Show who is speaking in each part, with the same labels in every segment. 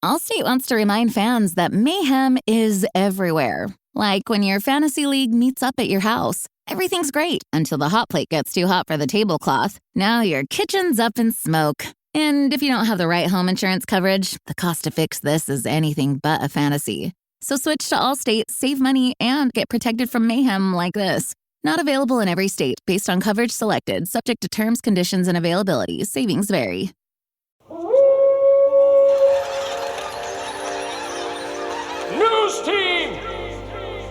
Speaker 1: Allstate wants to remind fans that mayhem is everywhere. Like when your fantasy league meets up at your house. Everything's great until the hot plate gets too hot for the tablecloth. Now your kitchen's up in smoke. And if you don't have the right home insurance coverage, the cost to fix this is anything but a fantasy. So switch to Allstate, save money, and get protected from mayhem like this. Not available in every state based on coverage selected, subject to terms, conditions, and availability. Savings vary.
Speaker 2: News team,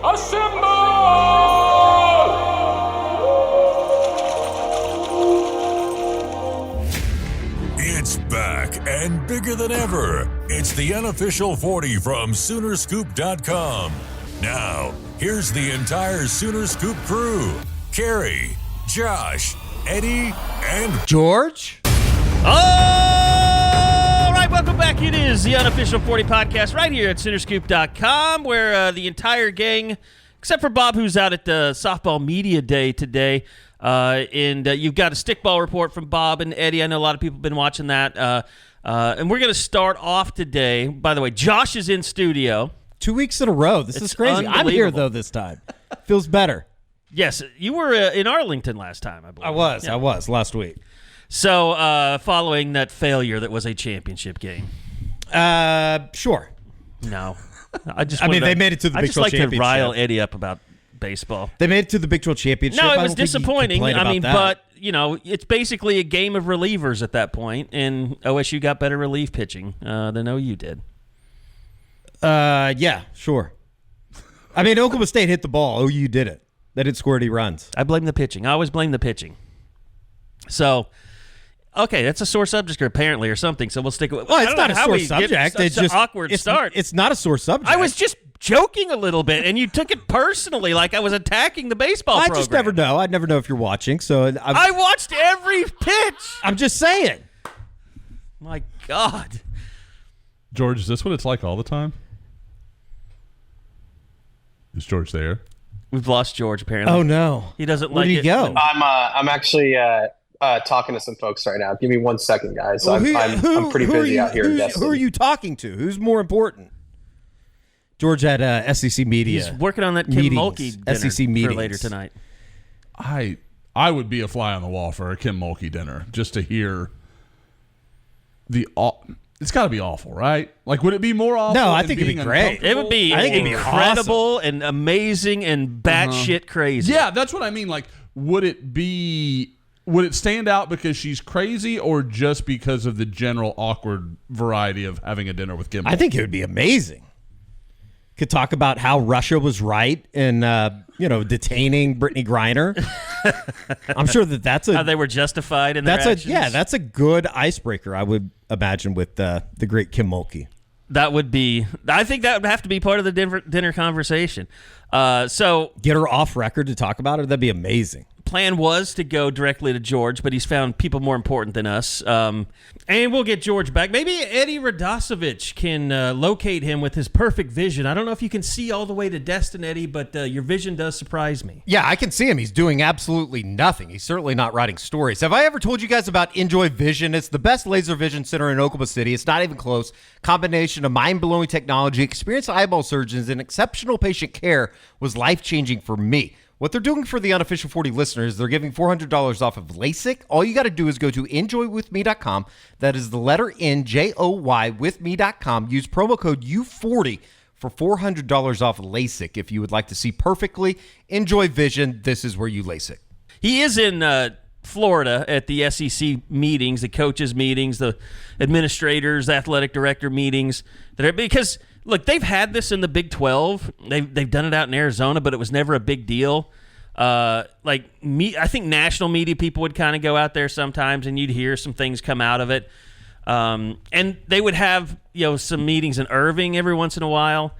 Speaker 2: assemble!
Speaker 3: It's back and bigger than ever. It's the unofficial 40 from Soonerscoop.com. Now, here's the entire Sooner Scoop crew. Carey, Josh, Eddie, and
Speaker 4: George.
Speaker 5: All right, welcome back. It is the unofficial 40 podcast right here at Soonerscoop.com, where the entire gang, except for Bob, who's out at the softball media day today, and you've got a stickball report from Bob and Eddie. I know a lot of people have been watching that. And we're going to start off today. By the way, Josh is in studio.
Speaker 4: 2 weeks in a row. This is crazy. I'm here, though, this time. Feels better.
Speaker 5: Yes, you were in Arlington last time, I believe.
Speaker 4: I was last week.
Speaker 5: So, following that failure that was a championship game.
Speaker 4: Sure.
Speaker 5: No.
Speaker 4: They made it to the Big 12
Speaker 5: I
Speaker 4: Championship.
Speaker 5: just like to rile Eddie up about baseball.
Speaker 4: They made it to the Big 12 Championship.
Speaker 5: No, it was disappointing.
Speaker 4: But
Speaker 5: it's basically a game of relievers at that point, and OSU got better relief pitching than OU did.
Speaker 4: Yeah, sure. I mean, Oklahoma State hit the ball. OU did it. They didn't score any runs.
Speaker 5: I blame the pitching. I always blame the pitching. So, okay, that's a sore subject apparently or something, so we'll stick with it.
Speaker 4: Well, it's not a sore subject.
Speaker 5: It's just an awkward start.
Speaker 4: It's not a sore subject.
Speaker 5: I was just joking a little bit, and you took it personally, like I was attacking the baseball program.
Speaker 4: I just never know. I'd never know if you're watching. So
Speaker 5: I watched every pitch.
Speaker 4: I'm just saying.
Speaker 5: My God.
Speaker 6: George, is this what it's like all the time? Is George there?
Speaker 5: We've lost George, apparently.
Speaker 4: Oh, no.
Speaker 5: He doesn't
Speaker 4: Where
Speaker 5: like
Speaker 4: did he go?
Speaker 7: I'm actually talking to some folks right now. Give me 1 second, guys. Well, I'm pretty busy out here in Destin.
Speaker 4: Who are you talking to? Who's more important? George had SEC media.
Speaker 5: He's working on that Kim Mulkey dinner
Speaker 4: SEC meetings
Speaker 5: for later tonight.
Speaker 6: I would be a fly on the wall for a Kim Mulkey dinner just to hear it's got to be awful, right? Like, would it be more awful?
Speaker 4: No, I think it'd be great.
Speaker 5: It would be incredible and amazing and batshit crazy.
Speaker 6: Yeah, that's what I mean. Like, would it stand out because she's crazy or just because of the general awkward variety of having a dinner with Kim Mulkey?
Speaker 4: I think it would be amazing. Could talk about how Russia was right in, detaining Brittany Griner. I'm sure that's
Speaker 5: how they were justified in their actions.
Speaker 4: That's a good icebreaker, I would imagine, with the great Kim Mulkey.
Speaker 5: That would be. I think that would have to be part of the dinner conversation. So
Speaker 4: get her off record to talk about it. That'd be amazing.
Speaker 5: Plan was to go directly to George, but he's found people more important than us. And we'll get George back. Maybe Eddie Radosevich can locate him with his perfect vision. I don't know if you can see all the way to Destin, Eddie, but your vision does surprise me.
Speaker 4: Yeah, I can see him. He's doing absolutely nothing. He's certainly not writing stories. Have I ever told you guys about Enjoy Vision? It's the best laser vision center in Oklahoma City. It's not even close. Combination of mind-blowing technology, experienced eyeball surgeons, and exceptional patient care was life-changing for me. What they're doing for the unofficial 40 listeners, they're giving $400 off of LASIK. All you got to do is go to enjoywithme.com. That is the letter NJOY withme.com. Use promo code U40 for $400 off of LASIK. If you would like to see perfectly, Enjoy Vision, this is where you LASIK.
Speaker 5: He is in Florida at the SEC meetings, the coaches meetings, the administrators, athletic director meetings. Because look, they've had this in the Big 12. They've done it out in Arizona, but it was never a big deal. I think national media people would kind of go out there sometimes, and you'd hear some things come out of it. And they would have some meetings in Irving every once in a while.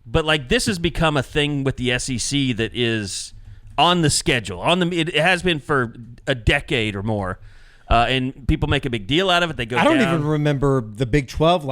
Speaker 5: But like this has become a thing with the SEC that is on the schedule. It has been for a decade or more, and people make a big deal out of it. They go.
Speaker 4: I don't even remember the Big 12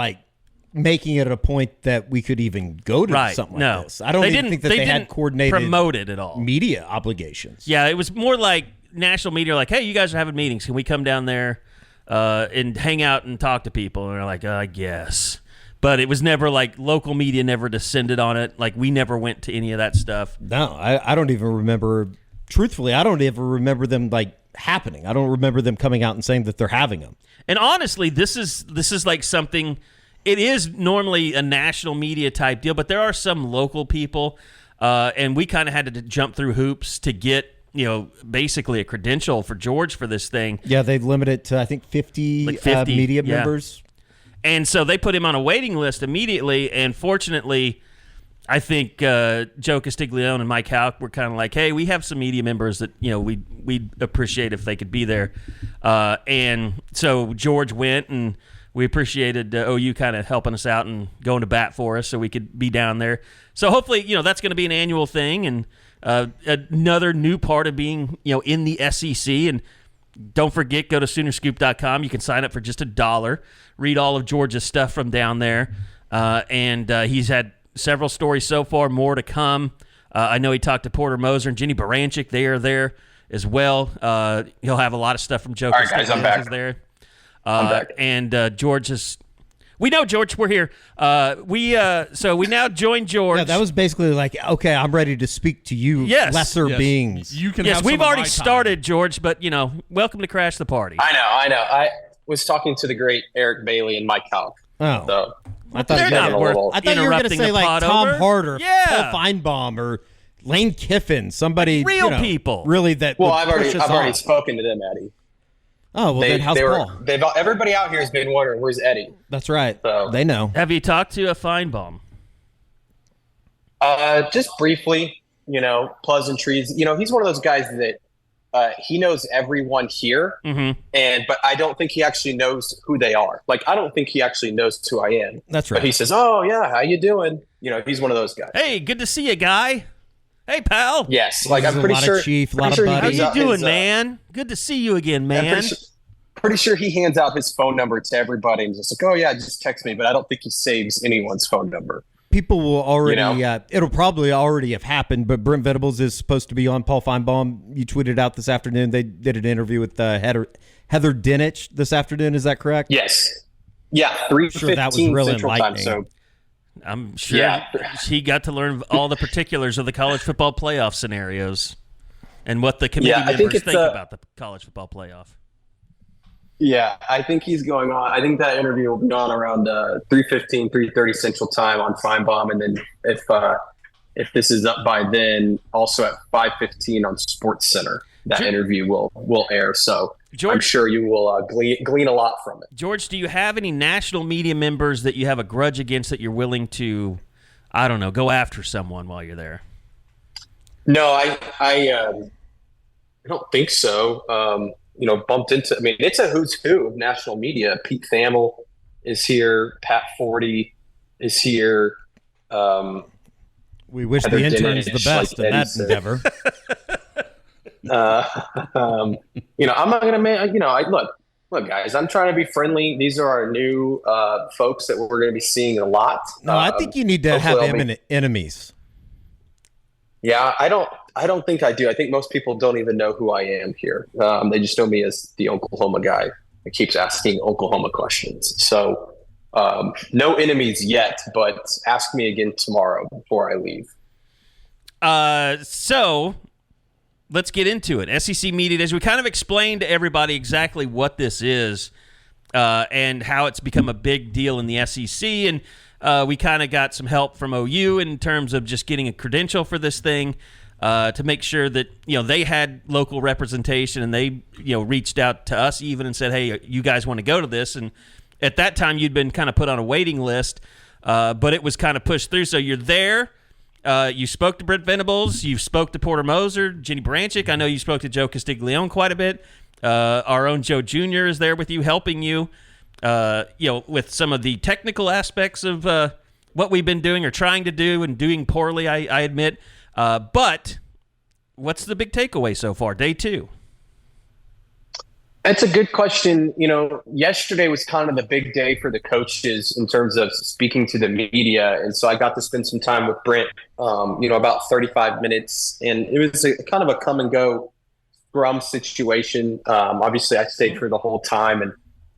Speaker 4: making it a point that we could even go to something like this. I don't even think that they had coordinated
Speaker 5: promote it at all.
Speaker 4: Media obligations.
Speaker 5: Yeah, it was more like national media, like, hey, you guys are having meetings. Can we come down there and hang out and talk to people? And they're like, I guess. But it was never like local media never descended on it. Like we never went to any of that stuff.
Speaker 4: No, I don't even remember. Truthfully, I don't even remember them like happening. I don't remember them coming out and saying that they're having them.
Speaker 5: And honestly, this is like something. It is normally a national media type deal, but there are some local people, and we kind of had to jump through hoops to get basically a credential for George for this thing.
Speaker 4: Yeah, they limit it to I think 50, media members.
Speaker 5: And so they put him on a waiting list immediately, and fortunately, I think Joe Castiglione and Mike Houck were kind of like, hey, we have some media members that we'd appreciate if they could be there. And so George went, and we appreciated OU kind of helping us out and going to bat for us so we could be down there. So hopefully, that's going to be an annual thing and another new part of being in the SEC. And don't forget, go to Soonerscoop.com. You can sign up for just $1. Read all of George's stuff from down there. And he's had several stories so far, more to come. I know he talked to Porter Moser and Jenny Baranchik. They are there as well. He'll have a lot of stuff from Joe.
Speaker 7: All right, guys, I'm back.
Speaker 5: There.
Speaker 7: I'm back.
Speaker 5: And George is... We know, George, we're here. So we now join George.
Speaker 4: Yeah, that was basically like, okay, I'm ready to speak to you, lesser beings.
Speaker 6: You can.
Speaker 5: Yes,
Speaker 6: have
Speaker 5: we've
Speaker 6: some
Speaker 5: already
Speaker 6: of my time.
Speaker 5: started, George, but, welcome to Crash the Party.
Speaker 7: I know. I was talking to the great Eric Bailey and Mike Houck.
Speaker 4: Oh.
Speaker 7: So
Speaker 4: I thought
Speaker 5: They're not
Speaker 4: you were going to
Speaker 5: interrupting
Speaker 4: say
Speaker 5: the
Speaker 4: like
Speaker 5: pot
Speaker 4: Tom
Speaker 5: over.
Speaker 4: Hart or
Speaker 5: Yeah.
Speaker 4: Paul Feinbaum or Lane Kiffin, somebody
Speaker 5: Real people.
Speaker 4: really that.
Speaker 7: Well,
Speaker 4: would
Speaker 7: I've
Speaker 4: push us
Speaker 7: already
Speaker 4: on.
Speaker 7: spoken to them, Eddie.
Speaker 4: Oh well, then how's Paul?
Speaker 7: Everybody out here has been wondering where's Eddie.
Speaker 4: That's right.
Speaker 7: So-
Speaker 4: They know.
Speaker 5: Have you talked to a Feinbaum?
Speaker 7: Just briefly, pleasantries. He's one of those guys that he knows everyone here, but I don't think he actually knows who they are. Like, I don't think he actually knows who I am.
Speaker 4: That's right.
Speaker 7: But he says, "Oh yeah, how you doing?" He's one of those guys.
Speaker 5: Hey, good to see you, guy. Hey, pal.
Speaker 7: Yes, like
Speaker 4: There's
Speaker 7: I'm
Speaker 4: a
Speaker 7: pretty
Speaker 4: lot of
Speaker 7: sure.
Speaker 4: chief, a
Speaker 7: pretty
Speaker 4: lot of
Speaker 7: sure he
Speaker 5: How
Speaker 4: buddies.
Speaker 7: gives
Speaker 5: you
Speaker 7: out
Speaker 5: doing,
Speaker 7: his,
Speaker 5: man? Good to see you again,
Speaker 7: I'm
Speaker 5: man.
Speaker 7: pretty sure he hands out his phone number to everybody and just like, "Oh yeah, just text me." But I don't think he saves anyone's phone number.
Speaker 4: People will already. It'll probably already have happened. But Brent Venables is supposed to be on Paul Feinbaum. You tweeted out this afternoon. They did an interview with Heather Dinich this afternoon. Is that correct?
Speaker 7: Yes. Yeah, 3:15
Speaker 4: Sure, that was real
Speaker 7: Central Time.
Speaker 4: enlightening.
Speaker 7: So
Speaker 5: I'm sure
Speaker 7: Yeah.
Speaker 5: he got to learn all the particulars of the college football playoff scenarios and what the committee
Speaker 7: I think
Speaker 5: members
Speaker 7: it's,
Speaker 5: think about the college football playoff.
Speaker 7: yeah, I think he's going on. I think that interview will be on around 3:15, 3:30 Central Time on Feinbaum, and then if this is up by then, also at 5:15 on Sports Center, that interview will air. So
Speaker 5: George,
Speaker 7: I'm sure you will glean a lot from it.
Speaker 5: George, do you have any national media members that you have a grudge against that you're willing to, I don't know, go after someone while you're there?
Speaker 7: No, I don't think so. Bumped into. I mean, it's a who's who of national media. Pete Thamel is here. Pat Forty is here.
Speaker 4: We wish
Speaker 7: Heather
Speaker 4: the interns
Speaker 7: Dinich,
Speaker 4: the best
Speaker 7: like
Speaker 4: in
Speaker 7: Eddie
Speaker 4: that
Speaker 7: said.
Speaker 4: endeavor.
Speaker 7: I'm not gonna look, guys. I'm trying to be friendly. These are our new folks that we're going to be seeing a lot.
Speaker 4: No, I think you need to have
Speaker 7: hopefully
Speaker 4: enemies.
Speaker 7: Yeah, I don't think I do. I think most people don't even know who I am here. They just know me as the Oklahoma guy that keeps asking Oklahoma questions. So no enemies yet, but ask me again tomorrow before I leave.
Speaker 5: So let's get into it. SEC Media Days. We kind of explained to everybody exactly what this is and how it's become a big deal in the SEC. And we kind of got some help from OU in terms of just getting a credential for this thing to make sure that they had local representation, and they reached out to us even and said, "Hey, you guys want to go to this?" And at that time, you'd been kind of put on a waiting list, but it was kind of pushed through. So you're there. You spoke to Brent Venables. You spoke to Porter Moser, Jenny Baranchik. I know you spoke to Joe Castiglione quite a bit. Our own Joe Jr. is there with you, helping you, with some of the technical aspects of what we've been doing or trying to do and doing poorly, I admit. But what's the big takeaway so far, day 2?
Speaker 7: That's a good question. Yesterday was kind of the big day for the coaches in terms of speaking to the media. And so I got to spend some time with Brent, about 35 minutes. And it was kind of a come and go scrum situation. Obviously, I stayed for the whole time. And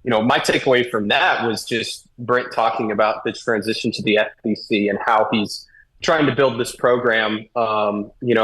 Speaker 7: my takeaway from that was just Brent talking about the transition to the FBC and how he's trying to build this program, in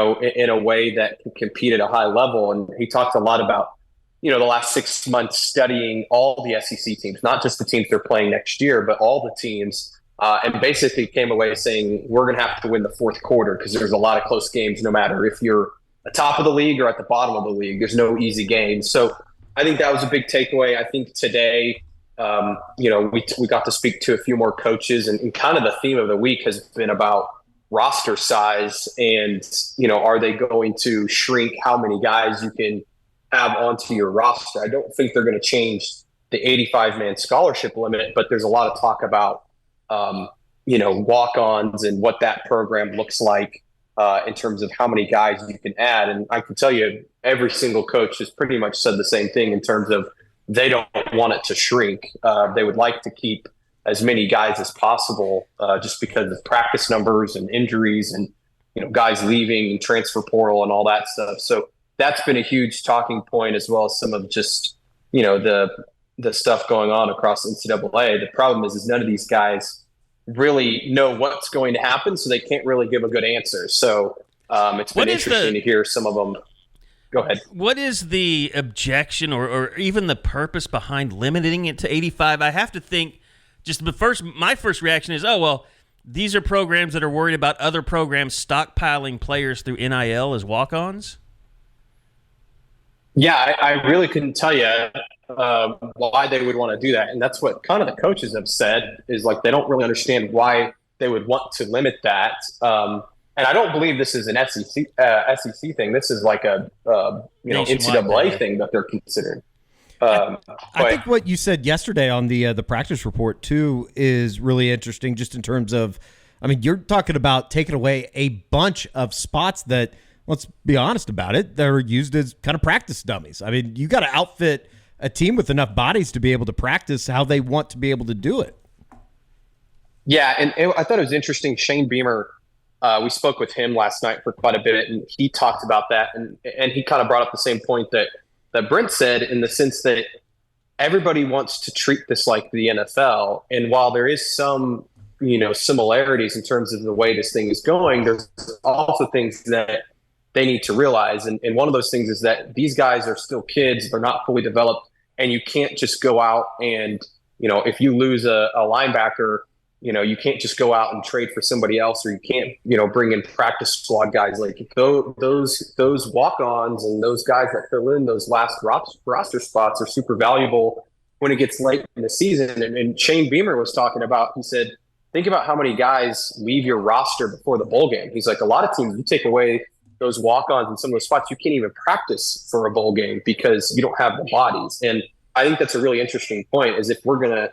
Speaker 7: a way that can compete at a high level. And he talked a lot about, the last 6 months studying all the SEC teams, not just the teams they're playing next year, but all the teams, and basically came away saying, we're going to have to win the fourth quarter because there's a lot of close games, no matter if you're atop of the league or at the bottom of the league. There's no easy games. So I think that was a big takeaway. I think today, we got to speak to a few more coaches, and kind of the theme of the week has been about roster size and, are they going to shrink how many guys you can have onto your roster? I don't think they're going to change the 85-man scholarship limit, but there's a lot of talk about, walk-ons and what that program looks like in terms of how many guys you can add. And I can tell you every single coach has pretty much said the same thing in terms of they don't want it to shrink. They would like to keep as many guys as possible, just because of practice numbers and injuries and, guys leaving and transfer portal and all that stuff. So that's been a huge talking point, as well as some of just, the stuff going on across NCAA. The problem is none of these guys really know what's going to happen, so they can't really give a good answer. So it's been interesting to hear some of them. Go ahead. What
Speaker 5: is the objection or even the purpose behind limiting it to 85? I have to think, my first reaction is, oh, well, these are programs that are worried about other programs stockpiling players through NIL as walk-ons?
Speaker 7: Yeah, I really couldn't tell you why they would want to do that. And that's what kind of the coaches have said, is like they don't really understand why they would want to limit that. And I don't believe this is an SEC thing. This is like a NCAA thing that they're considering.
Speaker 4: I think what you said yesterday on the practice report too is really interesting, just in terms of, you're talking about taking away a bunch of spots that, let's be honest about it, they're used as kind of practice dummies. You got to outfit a team with enough bodies to be able to practice how they want to be able to do it.
Speaker 7: Yeah, and I thought it was interesting. Shane Beamer, we spoke with him last night for quite a bit, and he talked about that, and he kind of brought up the same point that Brent said, in the sense that everybody wants to treat this like the NFL. And while there is some, similarities in terms of the way this thing is going, there's also things that they need to realize. And one of those things is that these guys are still kids. They're not fully developed. And you can't just go out and, if you lose a linebacker, you can't just go out and trade for somebody else, or you can't, bring in practice squad guys. Like those walk-ons and those guys that fill in those last roster spots are super valuable when it gets late in the season. And Shane Beamer was talking about, he said, think about how many guys leave your roster before the bowl game. He's like, a lot of teams, you take away those walk-ons and some of those spots, you can't even practice for a bowl game because you don't have the bodies. And I think that's a really interesting point, is if we're going to,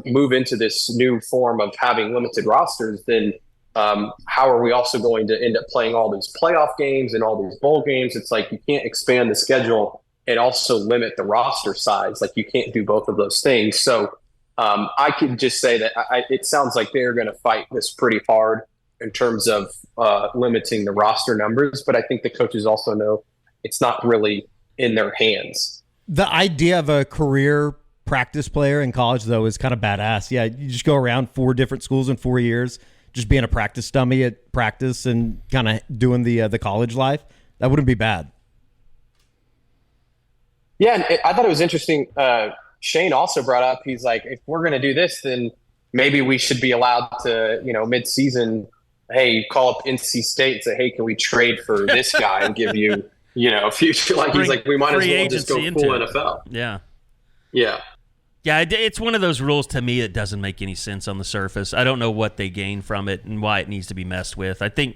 Speaker 7: move into this new form of having limited rosters, then how are we also going to end up playing all these playoff games and all these bowl games? It's like you can't expand the schedule and also limit the roster size. Like you can't do both of those things. So I can just say that it sounds like they're going to fight this pretty hard in terms of limiting the roster numbers. But I think the coaches also know it's not really in their hands.
Speaker 4: The idea of a career practice player in college, though, is kind of badass. Yeah, you just go around 4 different schools in 4 years, just being a practice dummy at practice and kind of doing the college life. That wouldn't be bad.
Speaker 7: Yeah, and I thought it was interesting. Shane also brought up, he's like, if we're going to do this, then maybe we should be allowed to, mid-season, hey, call up NC State and say, hey, can we trade for this guy and give you, a future? Like, he's like, we might as well just go full NFL.
Speaker 5: Yeah.
Speaker 7: Yeah.
Speaker 5: Yeah, it's one of those rules to me that doesn't make any sense on the surface. I don't know what they gain from it and why it needs to be messed with. I think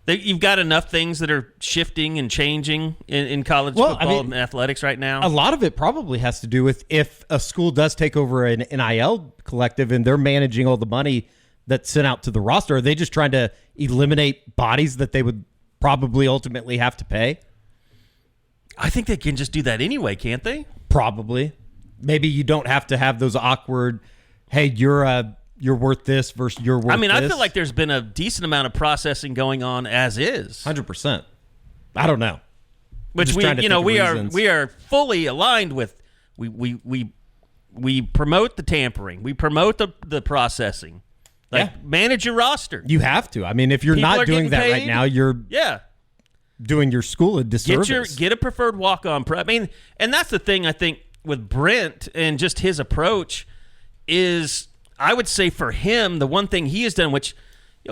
Speaker 5: that you've got enough things that are shifting and changing in college football and athletics right now.
Speaker 4: A lot of it probably has to do with if a school does take over an NIL collective and they're managing all the money that's sent out to the roster. Are they just trying to eliminate bodies that they would probably ultimately have to pay?
Speaker 5: I think they can just do that anyway, can't they?
Speaker 4: Probably. Maybe you don't have to have those awkward, hey, you're worth this versus you're worth this.
Speaker 5: I feel like there's been a decent amount of processing going on as is.
Speaker 4: 100%. I don't know.
Speaker 5: Which we are fully aligned with. We we promote the tampering. We promote the processing. Manage your roster.
Speaker 4: You have to. I mean, if you're
Speaker 5: People
Speaker 4: not
Speaker 5: are
Speaker 4: doing that
Speaker 5: getting
Speaker 4: right
Speaker 5: paid.
Speaker 4: now, you're doing your school a disservice.
Speaker 5: Get a preferred walk-on. I mean, and that's the thing I think with Brent and just his approach is, I would say for him, the one thing he has done, which,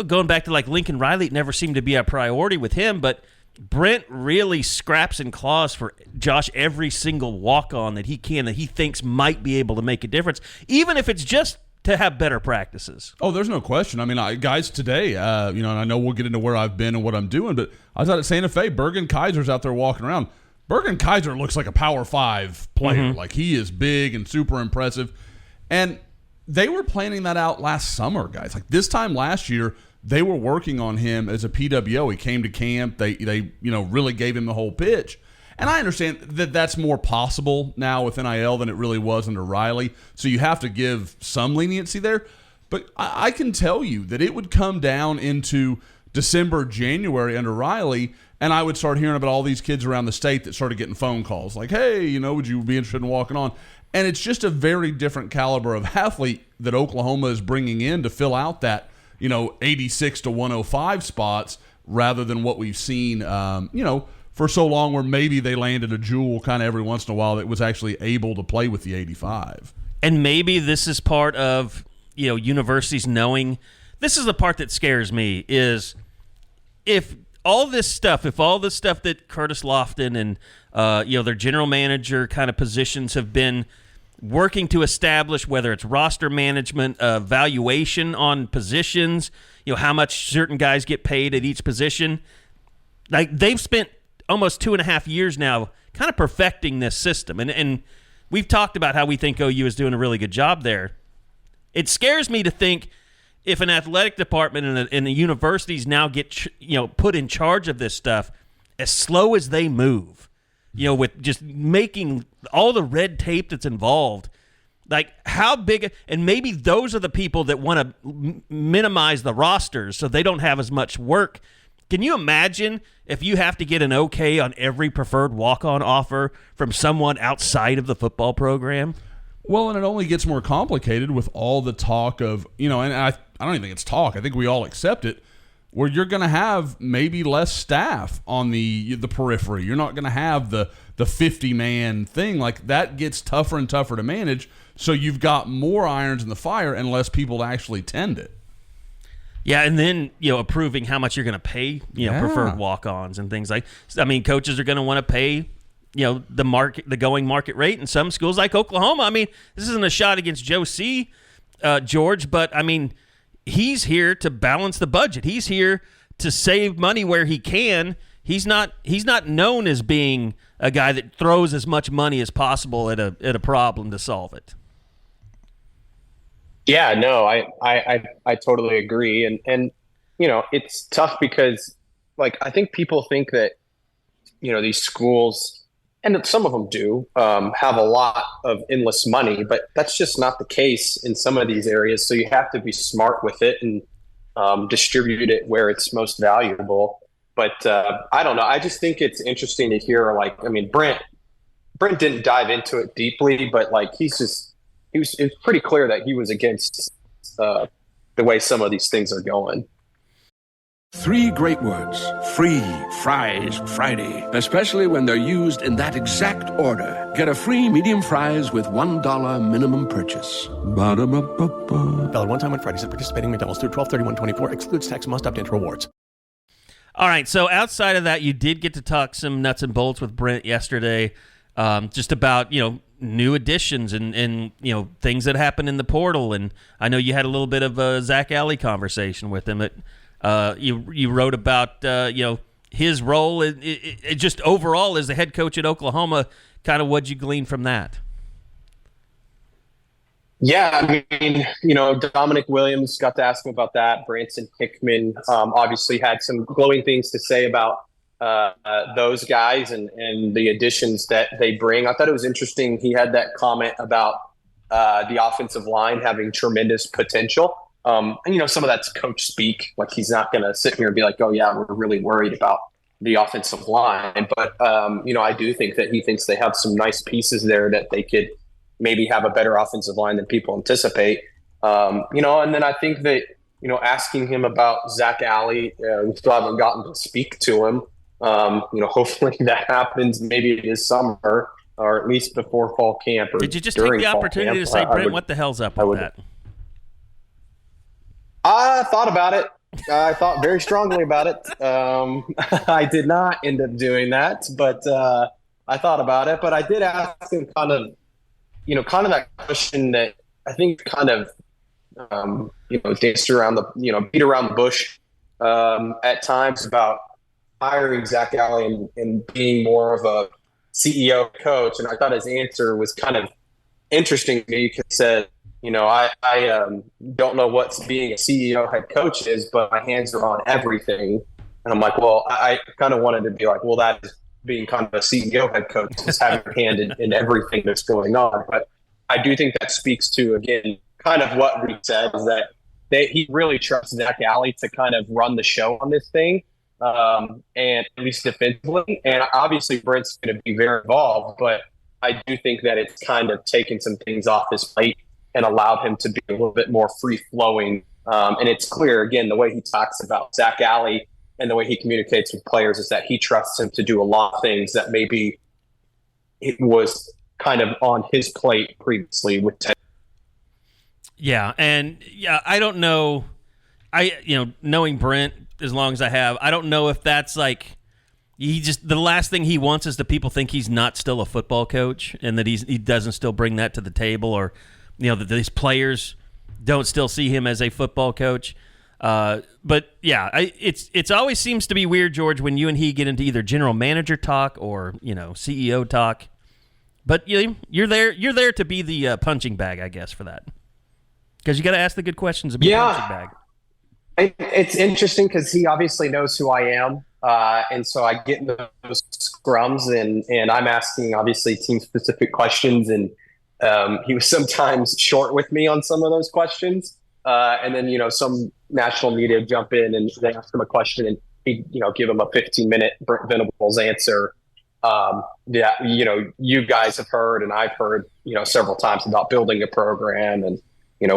Speaker 5: going back to like Lincoln Riley, it never seemed to be a priority with him, but Brent really scraps and claws for Josh every single walk-on that he thinks might be able to make a difference, even if it's just to have better practices.
Speaker 6: Oh, there's no question. I mean, guys, today, and I know we'll get into where I've been and what I'm doing, but I was out at Santa Fe. Bergen Kaiser's out there walking around. Bergen Kaiser looks like a Power 5 player.
Speaker 5: Mm-hmm.
Speaker 6: Like, he is big and super impressive. And they were planning that out last summer, guys. Like, this time last year, they were working on him as a PWO. He came to camp. They really gave him the whole pitch. And I understand that that's more possible now with NIL than it really was under Riley. So you have to give some leniency there. But I can tell you that it would come down into December, January under Riley, and I would start hearing about all these kids around the state that started getting phone calls like, hey, would you be interested in walking on? And it's just a very different caliber of athlete that Oklahoma is bringing in to fill out that, 86 to 105 spots rather than what we've seen, for so long where maybe they landed a jewel kind of every once in a while that was actually able to play with the 85.
Speaker 5: And maybe this is part of, universities knowing. This is the part that scares me is if all this stuff that Curtis Lofton and, their general manager kind of positions have been working to establish, whether it's roster management, valuation on positions, how much certain guys get paid at each position. Like, they've spent almost 2.5 years now kind of perfecting this system. And we've talked about how we think OU is doing a really good job there. It scares me to think if an athletic department and the universities now get put in charge of this stuff, as slow as they move, with just making all the red tape that's involved, like how big, and maybe those are the people that want to minimize the rosters so they don't have as much work. Can you imagine if you have to get an okay on every preferred walk-on offer from someone outside of the football program?
Speaker 6: Well, and it only gets more complicated with all the talk of, and I don't even think it's talk. I think we all accept it, where you're going to have maybe less staff on the periphery. You're not going to have the 50-man thing. Like, that gets tougher and tougher to manage, so you've got more irons in the fire and less people to actually tend it.
Speaker 5: Yeah, and then, approving how much you're going to pay, preferred walk-ons and things like. I mean, coaches are going to want to pay, the going market rate in some schools like Oklahoma. I mean, this isn't a shot against Joe C., George, but I mean, he's here to balance the budget. He's here to save money where he can. He's not known as being a guy that throws as much money as possible at a problem to solve it.
Speaker 7: Yeah, no, I totally agree. And it's tough because, like, I think people think that, these schools, and some of them do, have a lot of endless money, but that's just not the case in some of these areas. So you have to be smart with it and distribute it where it's most valuable. But I don't know. I just think it's interesting to hear, Brent didn't dive into it deeply, but it's pretty clear that he was against the way some of these things are going.
Speaker 8: 3 great words. Free Fries Friday. Especially when they're used in that exact order. Get a free medium fries with $1 minimum purchase. Ba-da-ba-ba-ba.
Speaker 9: Valid one time on Fridays at participating McDonald's through 12/31/24. Excludes tax. Must opt into rewards.
Speaker 5: All right, so outside of that, you did get to talk some nuts and bolts with Brent yesterday, just about, new additions and things that happened in the portal. And I know you had a little bit of a Zach Alley conversation with him. You wrote about his role. It just overall as the head coach at Oklahoma. Kind of what'd you glean from that?
Speaker 7: Yeah, Dominic Williams, got to ask him about that. Branson, Hickman, obviously had some glowing things to say about those guys and the additions that they bring. I thought it was interesting. He had that comment about the offensive line having tremendous potential. And some of that's coach speak. Like, he's not going to sit here and be like, oh yeah, we're really worried about the offensive line. But, I do think that he thinks they have some nice pieces there that they could, maybe have a better offensive line than people anticipate. And then I think that, asking him about Zach Alley, we still haven't gotten to speak to him. Hopefully that happens maybe this summer or at least before fall camp. Or
Speaker 5: did you just take the opportunity to say, Brent, what the hell's up with that?
Speaker 7: I thought about it. I thought very strongly about it. I did not end up doing that, but I thought about it. But I did ask him kind of that question that I think kind of, danced around beat around the bush at times about hiring Zach Alley and being more of a CEO coach. And I thought his answer was kind of interesting to me because he said, I don't know what being a CEO head coach is, but my hands are on everything. And I'm like, well, I kind of wanted to be like, well, that is being kind of a CEO head coach, is having your hand in everything that's going on. But I do think that speaks to, again, kind of what Reed said, is that he really trusts Zach Alley to kind of run the show on this thing, and at least defensively. And obviously Brent's going to be very involved, but I do think that it's kind of taken some things off his plate and allowed him to be a little bit more free-flowing. And it's clear, again, the way he talks about Zach Alley and the way he communicates with players is that he trusts him to do a lot of things that maybe it was kind of on his plate previously with Ted.
Speaker 5: Yeah, and I don't know. Knowing Brent as long as I have, I don't know if that's like the last thing he wants is that people think he's not still a football coach and that he doesn't still bring that to the table, or that these players don't still see him as a football coach. But yeah, it's always seems to be weird, George, when you and he get into either general manager talk or CEO talk. But you're there to be the punching bag, I guess, for that. Because you got to ask the good questions to be a punching bag.
Speaker 7: It's interesting because he obviously knows who I am. And so I get in those scrums and I'm asking, obviously, team-specific questions. And he was sometimes short with me on some of those questions. And then, some national media jump in and they ask him a question and he, give him a 15-minute Brent Venables answer. You guys have heard and I've heard, several times about building a program and,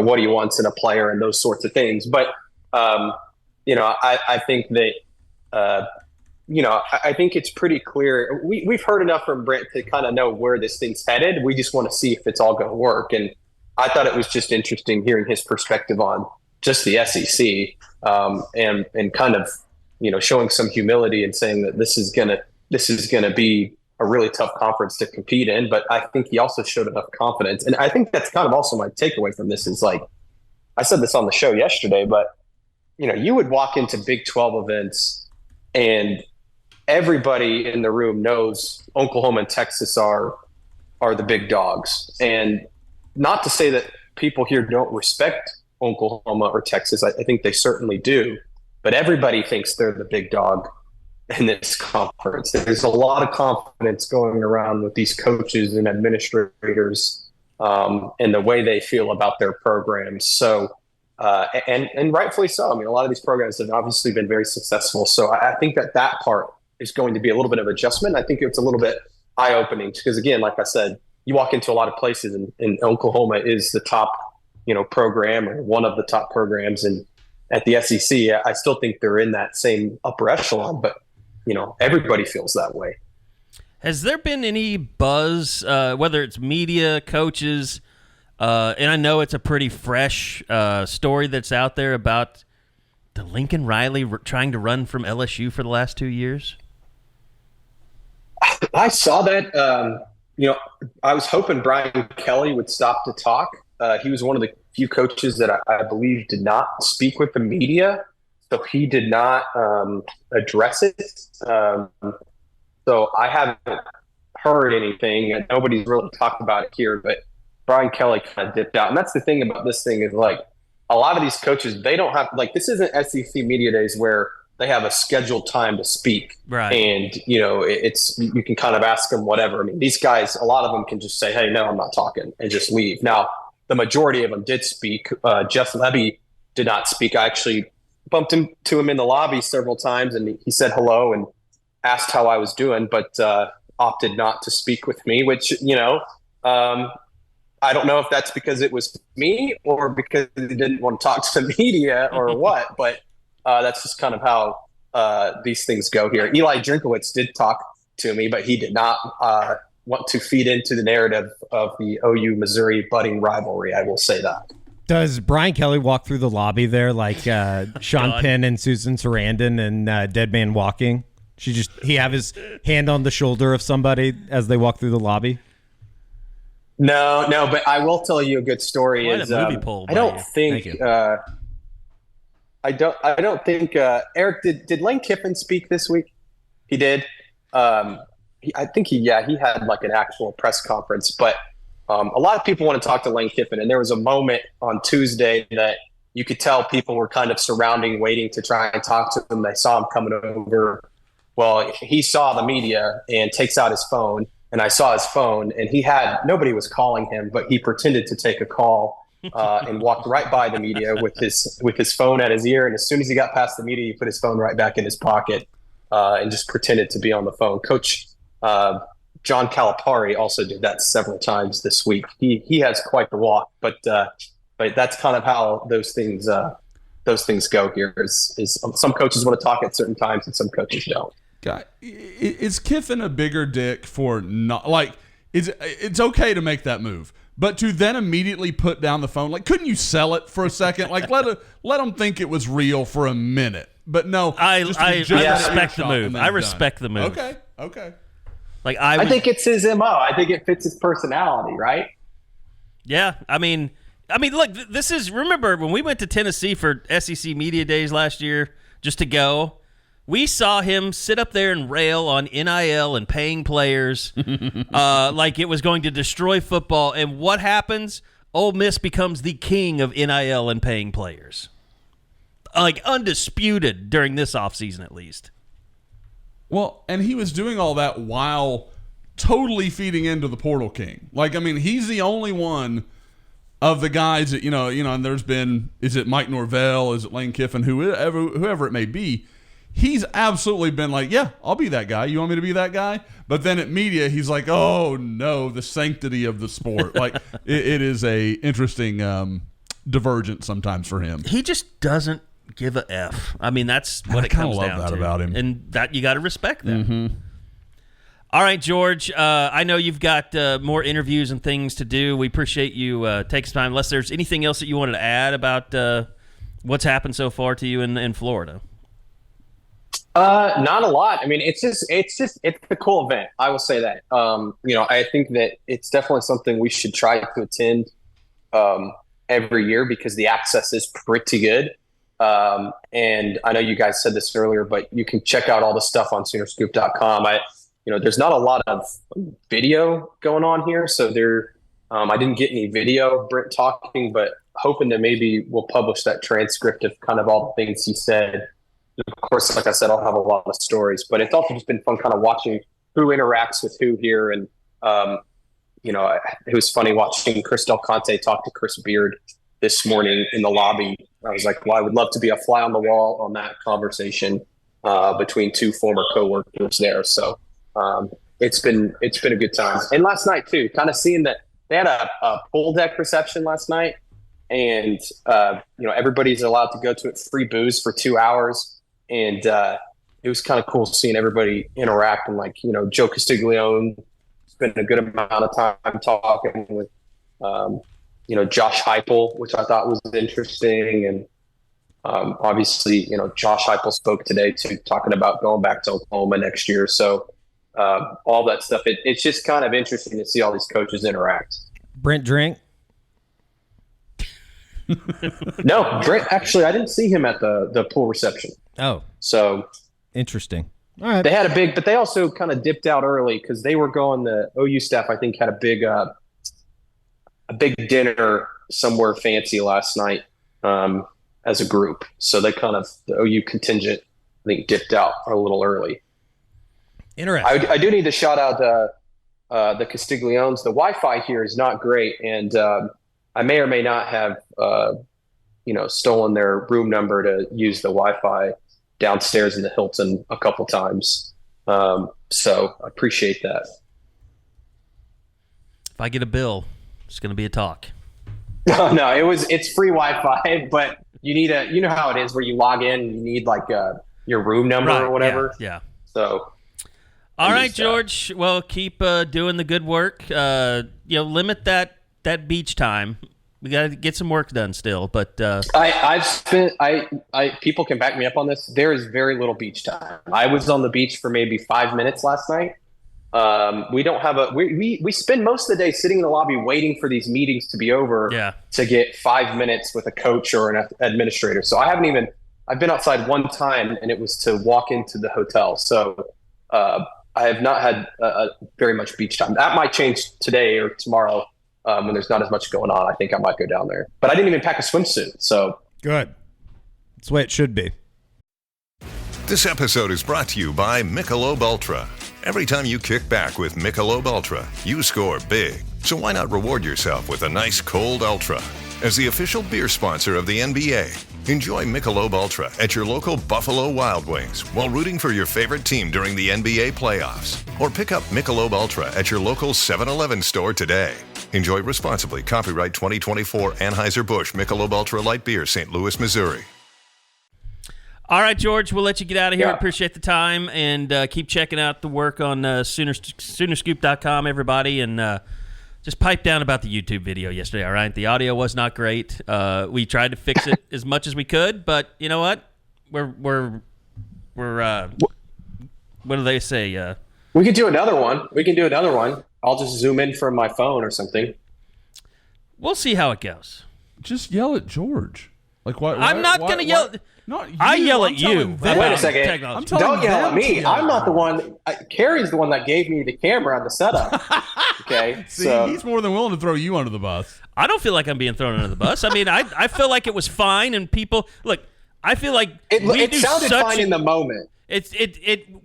Speaker 7: what he wants in a player and those sorts of things. But, I think that, I think it's pretty clear. We've heard enough from Brent to kind of know where this thing's headed. We just want to see if it's all going to work. And I thought it was just interesting hearing his perspective on just the SEC, and kind of, showing some humility and saying that this is going to be a really tough conference to compete in. But I think he also showed enough confidence. And I think that's kind of also my takeaway from this is, like, I said this on the show yesterday, but, you would walk into Big 12 events and everybody in the room knows Oklahoma and Texas are the big dogs. And not to say that people here don't respect Oklahoma or Texas. I think they certainly do. But everybody thinks they're the big dog in this conference. There's a lot of confidence going around with these coaches and administrators, and the way they feel about their programs. So, and rightfully so. I mean, a lot of these programs have obviously been very successful. So I think that part is going to be a little bit of adjustment. I think it's a little bit eye-opening because, again, like I said, you walk into a lot of places and Oklahoma is the top, program or one of the top programs. And at the SEC, I still think they're in that same upper echelon, but, everybody feels that way.
Speaker 5: Has there been any buzz, whether it's media, coaches, and I know it's a pretty fresh story that's out there about the Lincoln Riley trying to run from LSU for the last 2 years?
Speaker 7: I saw that. I was hoping Brian Kelly would stop to talk. He was one of the few coaches that I believe did not speak with the media, so he did not address it. So I haven't heard anything, and nobody's really talked about it here, but Brian Kelly kind of dipped out. And that's the thing about this thing is, like, a lot of these coaches, they don't have, like, this isn't SEC Media Days where they have a scheduled time to speak.
Speaker 5: Right.
Speaker 7: And, it's, you can kind of ask them whatever. I mean, these guys, a lot of them can just say, hey, no, I'm not talking, and just leave. Now, the majority of them did speak. Jeff Levy did not speak. I actually bumped into him in the lobby several times, and he said hello and asked how I was doing, but opted not to speak with me, which, I I don't know if that's because it was me or because he didn't want to talk to the media or what, but that's just kind of how these things go here. Eli Drinkowitz did talk to me, but he did not want to feed into the narrative of the OU Missouri budding rivalry. I will say that.
Speaker 4: Does Brian Kelly walk through the lobby there like Sean Penn and Susan Sarandon and Dead Man Walking? He have his hand on the shoulder of somebody as they walk through the lobby?
Speaker 7: No, but I will tell you a good story.
Speaker 5: Quite a movie poll.
Speaker 7: I don't think Eric, did Lane Kiffin speak this week? He did. I think he had like an actual press conference, but a lot of people want to talk to Lane Kiffin, and there was a moment on Tuesday that you could tell people were kind of surrounding, waiting to try and talk to him. They saw him coming over. Well, he saw the media and takes out his phone, and I saw his phone, and nobody was calling him, but he pretended to take a call and walked right by the media with his phone at his ear. And as soon as he got past the media, he put his phone right back in his pocket and just pretended to be on the phone. Coach John Calipari also did that several times this week. He has quite the walk, but that's kind of how those things go here. Is some coaches want to talk at certain times and some coaches don't.
Speaker 6: God, is Kiffin a bigger dick for not like? It's okay to make that move, but to then immediately put down the phone, like, couldn't you sell it for a second? Like, let them think it was real for a minute. But no,
Speaker 5: I respect the move. I respect the move.
Speaker 6: Okay.
Speaker 5: Like
Speaker 7: I think it's his MO. I think it fits his personality, right?
Speaker 5: Yeah, I mean, look, this is, remember when we went to Tennessee for SEC Media Days last year just to go, we saw him sit up there and rail on NIL and paying players like it was going to destroy football. And what happens? Ole Miss becomes the king of NIL and paying players. Like undisputed during this offseason at least.
Speaker 6: Well, and he was doing all that while totally feeding into the portal king. Like, I mean, he's the only one of the guys that, you know, and there's been, is it Mike Norvell, is it Lane Kiffin, whoever it may be, he's absolutely been like, yeah, I'll be that guy. You want me to be that guy? But then at media, he's like, oh no, the sanctity of the sport. Like, it is a interesting divergence sometimes for him.
Speaker 5: He just doesn't give a F. I mean, that's what it comes down to. I love that about him. And that you got to respect that.
Speaker 6: Mm-hmm.
Speaker 5: All right, George, I know you've got more interviews and things to do. We appreciate you taking some time. Unless there's anything else that you wanted to add about what's happened so far to you in Florida.
Speaker 7: Not a lot. I mean, it's a cool event. I will say that. I think that it's definitely something we should try to attend every year because the access is pretty good. And I know you guys said this earlier, but you can check out all the stuff on Soonerscoop.com. There's not a lot of video going on here, so I didn't get any video of Brent talking, but hoping that maybe we'll publish that transcript of kind of all the things he said. Of course, like I said, I'll have a lot of stories, but it's also just been fun kind of watching who interacts with who here. And, it was funny watching Chris Del Conte talk to Chris Beard this morning in the lobby. I was like, well, I would love to be a fly on the wall on that conversation between two former coworkers there. So it's been a good time. And last night too, kind of seeing that they had a pool deck reception last night, and everybody's allowed to go to it, free booze for 2 hours. And it was kind of cool seeing everybody interact, and Joe Castiglione spent a good amount of time talking with Josh Heupel, which I thought was interesting. And obviously, Josh Heupel spoke today too, talking about going back to Oklahoma next year. So all that stuff, it's just kind of interesting to see all these coaches interact.
Speaker 4: Brent drink?
Speaker 7: No, Brent, actually, I didn't see him at the pool reception.
Speaker 4: Oh.
Speaker 7: So
Speaker 4: interesting. All right.
Speaker 7: They had but they also kind of dipped out early because they were going, the OU staff, I think, had a big dinner somewhere fancy last night as a group. So they the OU contingent, I think, dipped out a little early.
Speaker 4: Interesting.
Speaker 7: I do need to shout out the Castigliones. The Wi-Fi here is not great, and I may or may not have stolen their room number to use the Wi-Fi downstairs in the Hilton a couple times. So I appreciate that.
Speaker 5: If I get a bill, It's going to be a talk.
Speaker 7: No, it's free Wi-Fi, but you know how it is where you log in and you need like your room number or whatever.
Speaker 5: Yeah.
Speaker 7: So.
Speaker 5: All right, George. Well, keep doing the good work. Limit that beach time. We got to get some work done still, but people can back me up on this. There is very little beach time. I was on the beach for maybe 5 minutes last night. We don't have we spend most of the day sitting in the lobby waiting for these meetings to be over to get 5 minutes with a coach or an administrator. So I've been outside one time, and it was to walk into the hotel. So I have not had very much beach time. That might change today or tomorrow when there's not as much going on. I think I might go down there. But I didn't even pack a swimsuit. So
Speaker 4: good. That's the way it should be.
Speaker 10: This episode is brought to you by Michelob Ultra. Every time you kick back with Michelob Ultra, you score big. So why not reward yourself with a nice cold Ultra? As the official beer sponsor of the NBA, enjoy Michelob Ultra at your local Buffalo Wild Wings while rooting for your favorite team during the NBA playoffs. Or pick up Michelob Ultra at your local 7-Eleven store today. Enjoy responsibly. Copyright 2024 Anheuser-Busch Michelob Ultra Light Beer, St. Louis, Missouri.
Speaker 5: All right, George, we'll let you get out of here. Appreciate the time, and keep checking out the work on Soonerscoop.com, everybody, and just pipe down about the YouTube video yesterday, all right? The audio was not great. We tried to fix it as much as we could, but you know what? We're what do they say?
Speaker 7: We can do another one. I'll just zoom in from my phone or something.
Speaker 5: We'll see how it goes.
Speaker 6: Just yell at George. Like why?
Speaker 5: I'm not going to yell.
Speaker 6: Not you.
Speaker 5: I yell at you.
Speaker 7: Wait a second. Don't yell at me. I'm not the one. Carey's the one that gave me the camera and the setup. Okay.
Speaker 6: See, he's more than willing to throw you under the bus.
Speaker 5: I don't feel like I'm being thrown under the bus. I mean, I feel like it was fine, and people look. I feel like
Speaker 7: it sounded fine in the moment.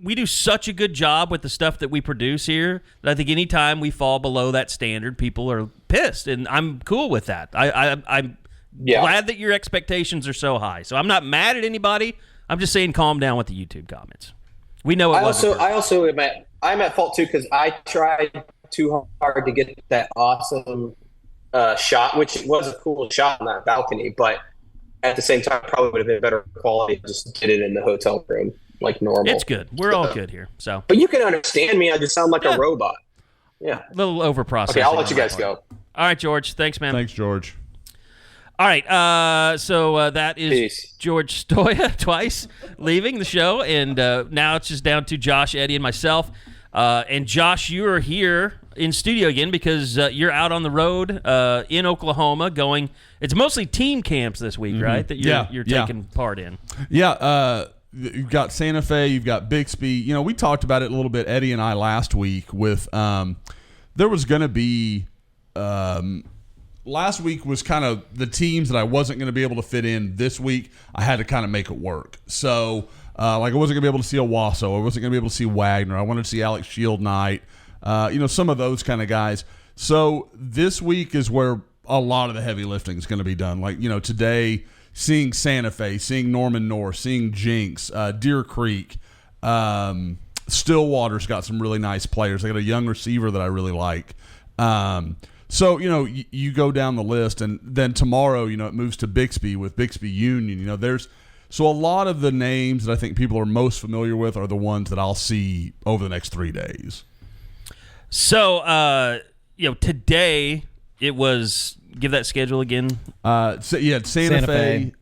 Speaker 5: We do such a good job with the stuff that we produce here that I think anytime we fall below that standard, people are pissed, and I'm cool with that. I'm glad that your expectations are so high. So I'm not mad at anybody. I'm just saying calm down with the YouTube comments. We know it
Speaker 7: I'm at fault too because I tried too hard to get that awesome shot, which was a cool shot on that balcony, but at the same time probably would have been better quality. Just did it in the hotel room like normal.
Speaker 5: It's good. We're all good here. So,
Speaker 7: but you can understand me. I just sound like a robot. Yeah,
Speaker 5: a little over processing.
Speaker 7: Okay, I'll let you guys go.
Speaker 5: All right, George. Thanks, man.
Speaker 6: Thanks, George.
Speaker 5: All right, so that is
Speaker 7: Peace.
Speaker 5: George Stoya twice leaving the show, and now it's just down to Josh, Eddie, and myself. And Josh, you are here in studio again because you're out on the road in Oklahoma going – it's mostly team camps this week, right, that you're taking part in?
Speaker 6: Yeah, you've got Santa Fe, you've got Bixby. You know, we talked about it a little bit, Eddie and I, last week with there was going to be last week was kind of the teams that I wasn't going to be able to fit in this week. I had to kind of make it work. So, I wasn't going to be able to see Owasso. I wasn't going to be able to see Wagner. I wanted to see Alex Shield Knight, some of those kind of guys. So this week is where a lot of the heavy lifting is going to be done. Like, today, seeing Santa Fe, seeing Norman North, seeing Jinx, Deer Creek, Stillwater's got some really nice players. They got a young receiver that I really like. So, you go down the list, and then tomorrow, it moves to Bixby with Bixby Union. So a lot of the names that I think people are most familiar with are the ones that I'll see over the next 3 days.
Speaker 5: So, today it was – give that schedule again.
Speaker 6: Santa Fe,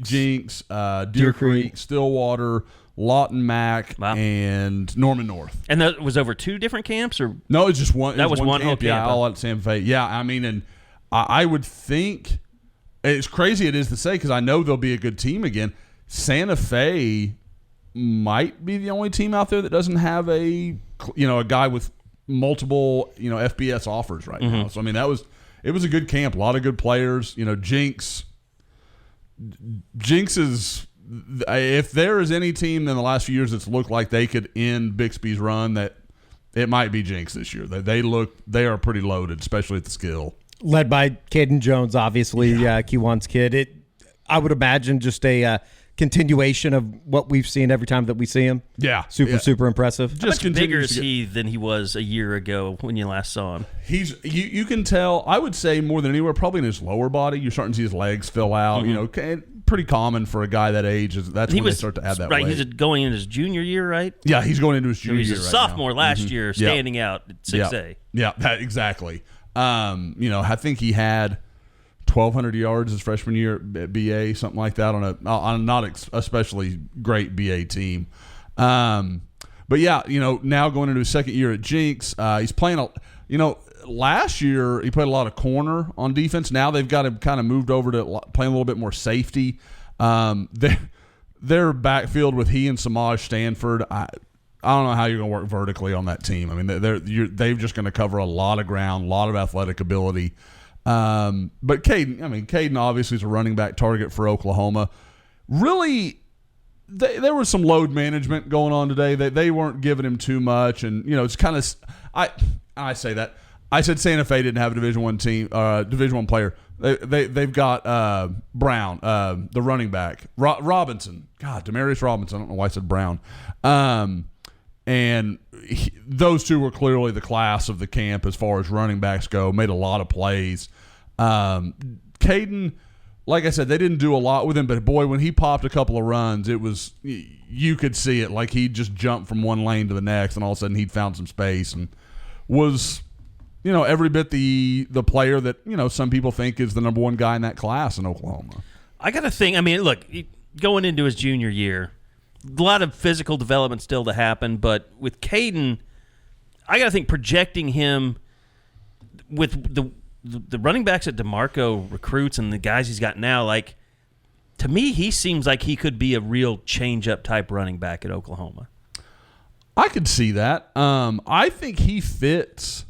Speaker 6: Jinx, Deer Creek, Stillwater, Lawton Mac, and Norman North.
Speaker 5: And that was over 2 different camps? Or
Speaker 6: no, it's just one.
Speaker 5: That was one
Speaker 6: camp. Yeah, all at Santa Fe. Yeah, I mean, and I would think it's crazy it is to say because I know there'll be a good team again. Santa Fe might be the only team out there that doesn't have a guy with multiple FBS offers right now. So I mean it was a good camp, a lot of good players. Jinx is. If there is any team in the last few years that's looked like they could end Bixby's run, that it might be Jinx this year. They are pretty loaded, especially at the skill.
Speaker 4: Led by Caden Jones, obviously, Q1's kid. I would imagine just a continuation of what we've seen every time that we see him.
Speaker 6: Yeah.
Speaker 4: Super impressive.
Speaker 5: How much bigger is he than he was a year ago when you last saw him?
Speaker 6: He's you can tell, I would say more than anywhere, probably in his lower body. You're starting to see his legs fill out. Pretty common for a guy that age. That's when they start to add that weight.
Speaker 5: He's going into his junior year, right?
Speaker 6: Yeah, he's going into his junior year.
Speaker 5: He was a sophomore last year, standing out at 6A.
Speaker 6: Yeah, exactly. I think he had 1,200 yards his freshman year at BA, something like that, on a not especially great BA team. But yeah, now going into his second year at Jinx, he's playing last year he played a lot of corner on defense. Now they've got him kind of moved over to playing a little bit more safety. Their backfield with he and Samaj Stanford, I don't know how you're going to work vertically on that team. I mean, they're just going to cover a lot of ground, a lot of athletic ability. But Caden obviously is a running back target for Oklahoma. Really, there was some load management going on today. They weren't giving him too much, and it's kind of I say that. I said Santa Fe didn't have a Division I team, Division I player. They've got Brown, the running back, Robinson. God, Demarius Robinson. I don't know why I said Brown. And those two were clearly the class of the camp as far as running backs go. Made a lot of plays. Caden, like I said, they didn't do a lot with him, but boy, when he popped a couple of runs, you could see it. Like he just jumped from one lane to the next, and all of a sudden he'd found some space and was, every bit the player that some people think is the number one guy in that class in Oklahoma.
Speaker 5: I got to think. I mean, look, going into his junior year, a lot of physical development still to happen, but with Caden, I got to think projecting him with the running backs that DeMarco recruits and the guys he's got now, like, to me, he seems like he could be a real change-up type running back at Oklahoma.
Speaker 6: I could see that. I think he fits.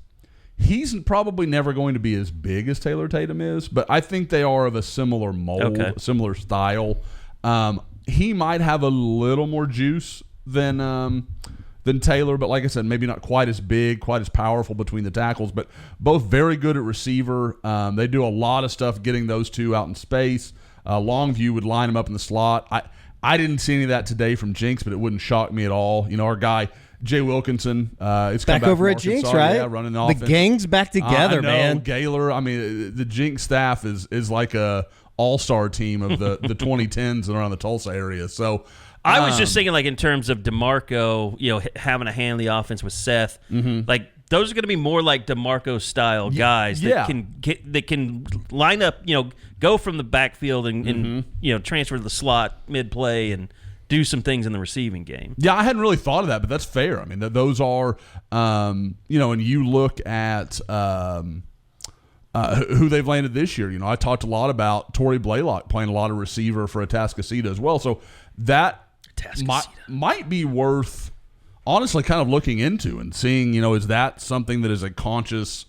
Speaker 6: He's probably never going to be as big as Taylor Tatum is, but I think they are of a similar mold, similar style. He might have a little more juice than Taylor, but like I said, maybe not quite as big, quite as powerful between the tackles, but both very good at receiver. They do a lot of stuff getting those two out in space. Longview would line them up in the slot. I didn't see any of that today from Jinx, but it wouldn't shock me at all. Our guy Jay Wilkinson is
Speaker 4: back over at Jinx, right?
Speaker 6: Yeah, running the offense.
Speaker 4: The gang's back together, man.
Speaker 6: Gaylor. I mean, the Jinx staff is like a all-star team of the 2010s around the Tulsa area. So
Speaker 5: I was just thinking, like, in terms of DeMarco, having to handle the offense with Seth, like those are going to be more like DeMarco style guys that can line up, go from the backfield and transfer to the slot mid play and do some things in the receiving game.
Speaker 6: Yeah, I hadn't really thought of that, but that's fair. I mean, those are, and you look at who they've landed this year. I talked a lot about Torrey Blaylock playing a lot of receiver for Atascocita as well. So that might be worth, honestly, kind of looking into and seeing, is that something that is a conscious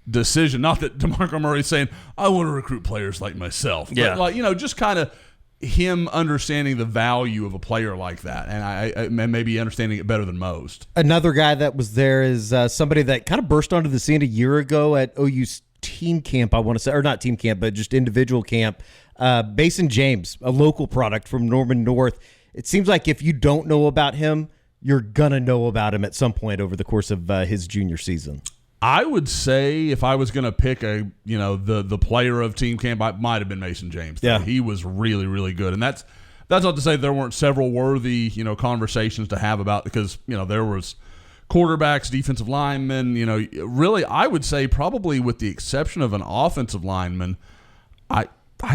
Speaker 6: decision? Not that DeMarco Murray's saying, I want to recruit players like myself. But, just kind of him understanding the value of a player like that, and I maybe understanding it better than most. Another
Speaker 4: guy that was there is somebody that kind of burst onto the scene a year ago at OU's team camp, I want to say, or not team camp, but just individual camp. Basin James, a local product from Norman North. It seems like if you don't know about him, you're gonna know about him at some point over the course of his junior season.
Speaker 6: I would say if I was going to pick the player of team camp, I might have been Mason James.
Speaker 4: Yeah,
Speaker 6: he was really, really good, and that's not to say there weren't several worthy conversations to have about, because there was quarterbacks, defensive linemen. Really, I would say probably with the exception of an offensive lineman, I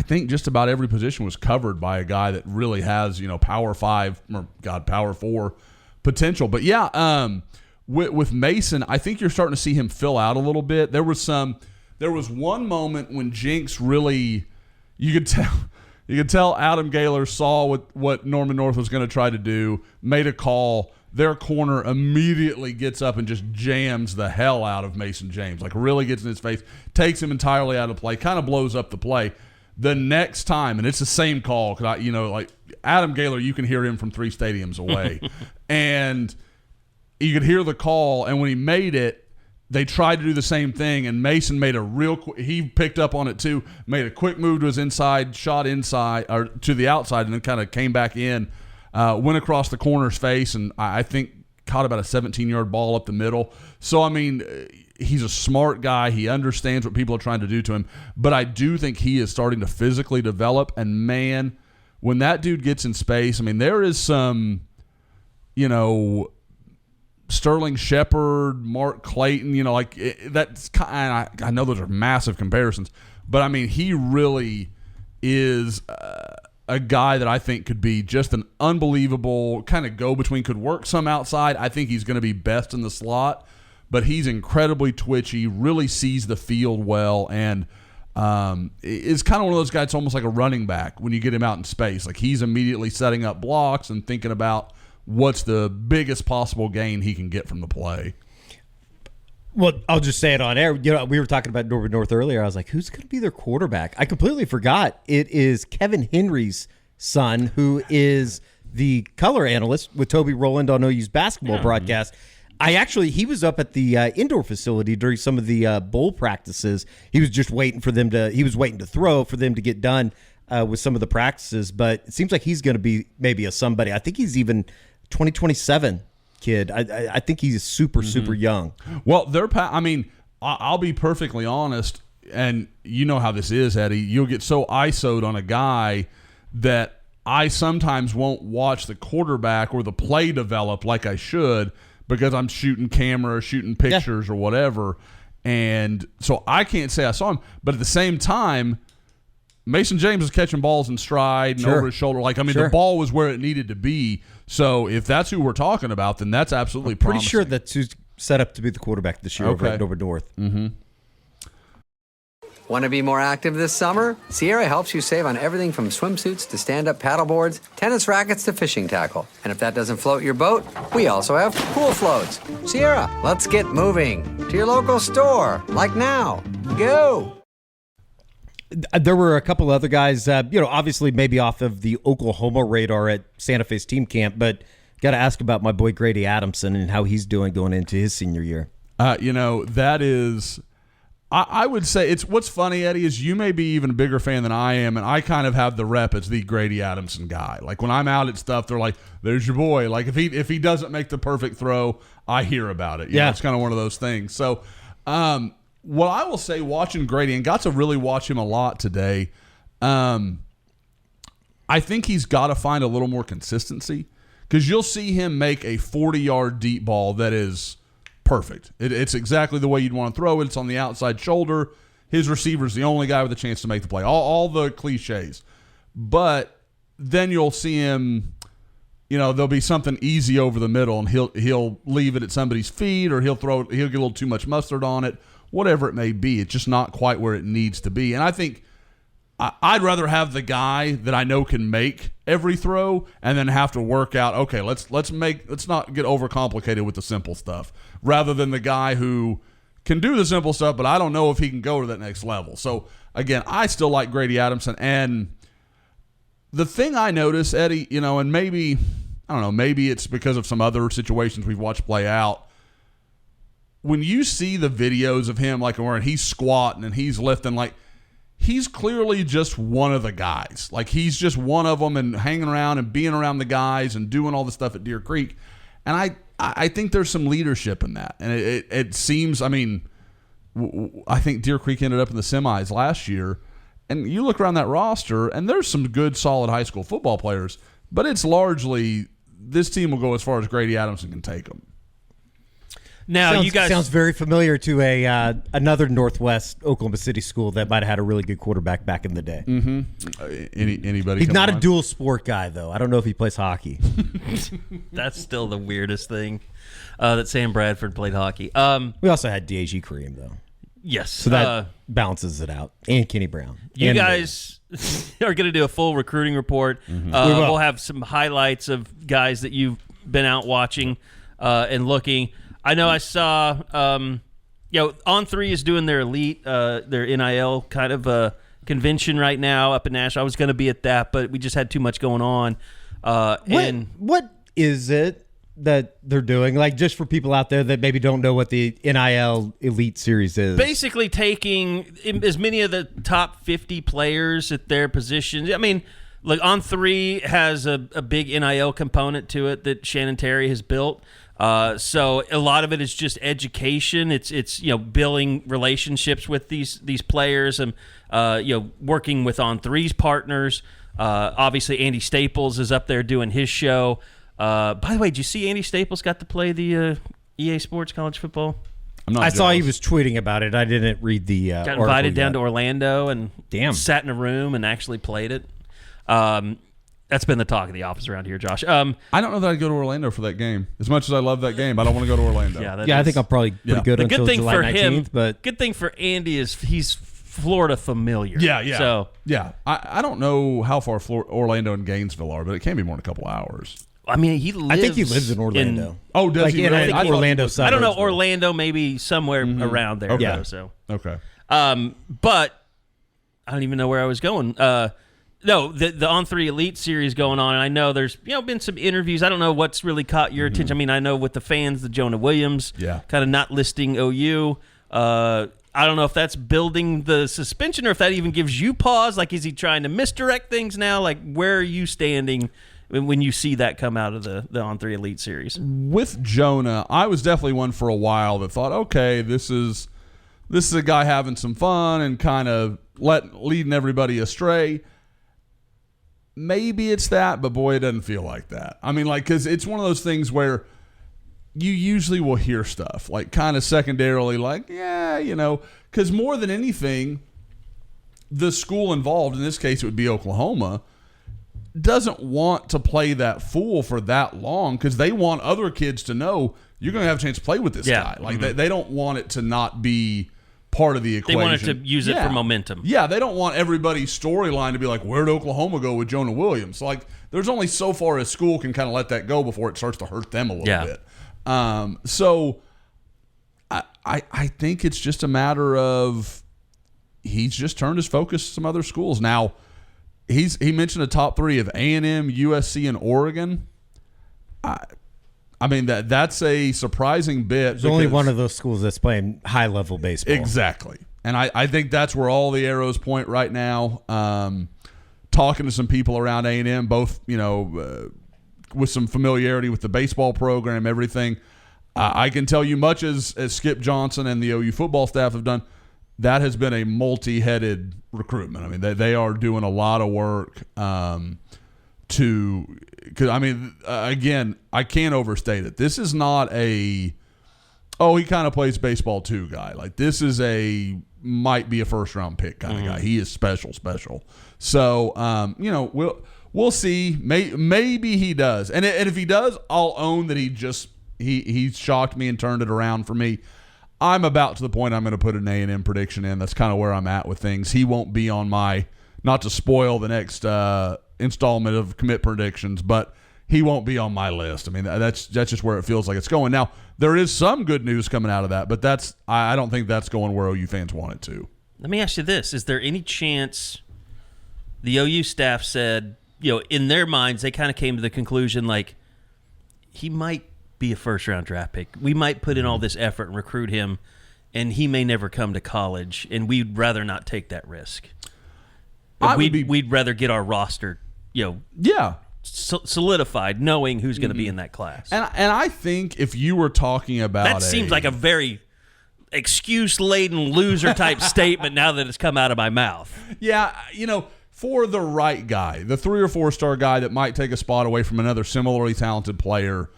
Speaker 6: think just about every position was covered by a guy that really has Power 5 or Power 4 potential. But yeah. With Mason, I think you're starting to see him fill out a little bit. There was one moment when Jinx really, you could tell Adam Gaylor saw what Norman North was going to try to do, made a call. Their corner immediately gets up and just jams the hell out of Mason James, like really gets in his face, takes him entirely out of play, kind of blows up the play. The next time, and it's the same call, because like Adam Gaylor, you can hear him from 3 stadiums away, and you could hear the call, and when he made it, they tried to do the same thing, and Mason made he picked up on it too, made a quick move to his inside, shot inside or to the outside, and then kind of came back in, went across the corner's face, and I think caught about a 17-yard ball up the middle. So, I mean, he's a smart guy. He understands what people are trying to do to him. But I do think he is starting to physically develop. And, man, when that dude gets in space, I mean, there is some, Sterling Shepard, Mark Clayton, that's kind of, I know those are massive comparisons. But, I mean, he really is a guy that I think could be just an unbelievable kind of go-between, could work some outside. I think he's going to be best in the slot, but he's incredibly twitchy, really sees the field well, and is kind of one of those guys. It's almost like a running back when you get him out in space. Like, he's immediately setting up blocks and thinking about what's the biggest possible gain he can get from the play.
Speaker 4: Well, I'll just say it on air. We were talking about Norwood North earlier. I was like, who's going to be their quarterback? I completely forgot. It is Kevin Henry's son, who is the color analyst with Toby Rowland on OU's basketball broadcast. He was up at the indoor facility during some of the bowl practices. He was just waiting for them to throw for them to get done with some of the practices. But it seems like he's going to be maybe a somebody. I think he's even 2027. Kid. I think he's super young.
Speaker 6: Well, I'll be perfectly honest, and you know how this is, Eddie. You'll get so ISO'd on a guy that I sometimes won't watch the quarterback or the play develop like I should because I'm shooting camera, shooting pictures or whatever. And so I can't say I saw him. But at the same time, Mason James is catching balls in stride and over his shoulder. The ball was where it needed to be. So if that's who we're talking about, then that's absolutely
Speaker 4: pretty
Speaker 6: promising.
Speaker 4: sure that's who's set up to be the quarterback this year over at Norwood North.
Speaker 6: Mm-hmm.
Speaker 11: Want to be more active this summer? Sierra helps you save on everything from swimsuits to stand-up paddleboards, tennis rackets to fishing tackle. And if that doesn't float your boat, we also have pool floats. Sierra, let's get moving to your local store, like now. Go!
Speaker 4: There were a couple other guys, obviously maybe off of the Oklahoma radar at Santa Fe's team camp, but got to ask about my boy Grady Adamson and how he's doing going into his senior year.
Speaker 6: That is, I would say it's what's funny, Eddie, is you may be even a bigger fan than I am, and I kind of have the rep as the Grady Adamson guy. Like when I'm out at stuff, they're like, "There's your boy." Like if he doesn't make the perfect throw, I hear about it. You know, it's kind of one of those things. So, what I will say, watching Grady, and got to really watch him a lot today, I think he's got to find a little more consistency because you'll see him make a 40-yard deep ball that is perfect. It's exactly the way you'd want to throw it. It's on the outside shoulder. His receiver's the only guy with a chance to make the play. All the cliches. But then you'll see him, there'll be something easy over the middle, and he'll leave it at somebody's feet, or he'll get a little too much mustard on it. Whatever it may be, it's just not quite where it needs to be. And I think I'd rather have the guy that I know can make every throw and then have to work out, okay, let's not get overcomplicated with the simple stuff, rather than the guy who can do the simple stuff, but I don't know if he can go to that next level. So, again, I still like Grady Adamson. And the thing I notice, Eddie, and maybe, I don't know, maybe it's because of some other situations we've watched play out, when you see the videos of him, like where he's squatting and he's lifting, like he's clearly just one of the guys. Like he's just one of them and hanging around and being around the guys and doing all the stuff at Deer Creek. And I think there's some leadership in that. And it seems, I think Deer Creek ended up in the semis last year. And you look around that roster, and there's some good, solid high school football players, but it's largely this team will go as far as Grady Adamson can take them.
Speaker 5: Now, you guys
Speaker 4: sounds very familiar to another Northwest Oklahoma City school that might have had a really good quarterback back in the day.
Speaker 6: Mm-hmm. Anybody?
Speaker 4: He's not a dual sport guy, though. I don't know if he plays hockey.
Speaker 5: That's still the weirdest thing that Sam Bradford played hockey.
Speaker 4: We also had D.A.G. Kareem, though.
Speaker 5: Yes,
Speaker 4: so that balances it out. And Kenny Brown.
Speaker 5: You guys are going to do a full recruiting report. Mm-hmm. We'll have some highlights of guys that you've been out watching and looking. I know I saw, On3 is doing their elite, their NIL kind of convention right now up in Nashville. I was going to be at that, but we just had too much going on.
Speaker 4: What is it? that they're doing? Like, just for people out there that maybe don't know what the NIL Elite Series is.
Speaker 5: Basically taking as many of the top 50 players at their positions. I mean, like On3 has a big NIL component to it that Shannon Terry has built. So a lot of it is just education. It's building relationships with these players and working with On3's partners. Obviously, Andy Staples is up there doing his show. By the way, did you see Andy Staples got to play the EA Sports College Football?
Speaker 4: I saw he was tweeting about it. I didn't read the
Speaker 5: got invited down to Orlando and sat in a room and actually played it. That's been the talk of the office around here, Josh.
Speaker 6: I don't know that I'd go to Orlando for that game. As much as I love that game, I don't want to go to Orlando.
Speaker 4: I think I'm probably pretty good until July 19th. But
Speaker 5: good thing for Andy is he's Florida familiar.
Speaker 6: Yeah.
Speaker 5: So
Speaker 6: I don't know how far Orlando and Gainesville are, but it can be more than a couple hours.
Speaker 5: I mean, he lives.
Speaker 4: I think he lives in Orlando.
Speaker 6: Does he?
Speaker 4: Really? Orlando suburbs.
Speaker 5: I don't know. Orlando, maybe somewhere around there.
Speaker 6: Okay.
Speaker 5: Though, so
Speaker 6: okay.
Speaker 5: But I don't even know where I was going. No, the On3 Elite Series going on, and I know there's been some interviews. I don't know what's really caught your attention. I mean, I know with the fans, the Jonah Williams, kind of not listing OU. I don't know if that's building the suspension or if that even gives you pause. Like, is he trying to misdirect things now? Like, where are you standing when you see that come out of the On3 Elite Series?
Speaker 6: With Jonah, I was definitely one for a while that thought, okay, this is a guy having some fun and kind of leading everybody astray. Maybe it's that, but boy, it doesn't feel like that. I mean, because it's one of those things where you usually will hear stuff, like kind of secondarily, because more than anything, the school involved, in this case it would be Oklahoma, doesn't want to play that fool for that long because they want other kids to know you're going to have a chance to play with this guy. Like they don't want it to not be part of the equation.
Speaker 5: They wanted to use it for momentum.
Speaker 6: Yeah, they don't want everybody's storyline to be like, where'd Oklahoma go with Jonah Williams? Like, there's only so far a school can kind of let that go before it starts to hurt them a little bit. So I think it's just a matter of he's just turned his focus to some other schools. Now, he mentioned a top 3 of A&M, USC, and Oregon. I mean, that's a surprising bit.
Speaker 4: There's only one of those schools that's playing high-level baseball.
Speaker 6: Exactly. And I think that's where all the arrows point right now. Talking to some people around A&M, both, with some familiarity with the baseball program, everything. I can tell you much as Skip Johnson and the OU football staff have done, that has been a multi-headed recruitment. I mean, they are doing a lot of work because, I mean, again, I can't overstate it. This is not he kind of plays baseball too guy. Like, this is might be a first-round pick kind of guy. He is special. So, we'll see. Maybe he does. And if he does, I'll own that he shocked me and turned it around for me. I'm about to the point I'm going to put an A&M prediction in. That's kind of where I'm at with things. He won't be on my, not to spoil the next installment of commit predictions, but he won't be on my list. I mean, that's just where it feels like it's going. Now, there is some good news coming out of that, but I don't think that's going where OU fans want it to.
Speaker 5: Let me ask you this. Is there any chance the OU staff said, in their minds, they kind of came to the conclusion, like, he might be a first-round draft pick. We might put in all this effort and recruit him, and he may never come to college, and we'd rather not take that risk. We'd rather get our roster, solidified, knowing who's going to be in that class.
Speaker 6: And I think if you were talking about
Speaker 5: that seems like a very excuse-laden loser-type statement now that it's come out of my mouth.
Speaker 6: Yeah, for the right guy, the 3 or 4-star guy that might take a spot away from another similarly talented player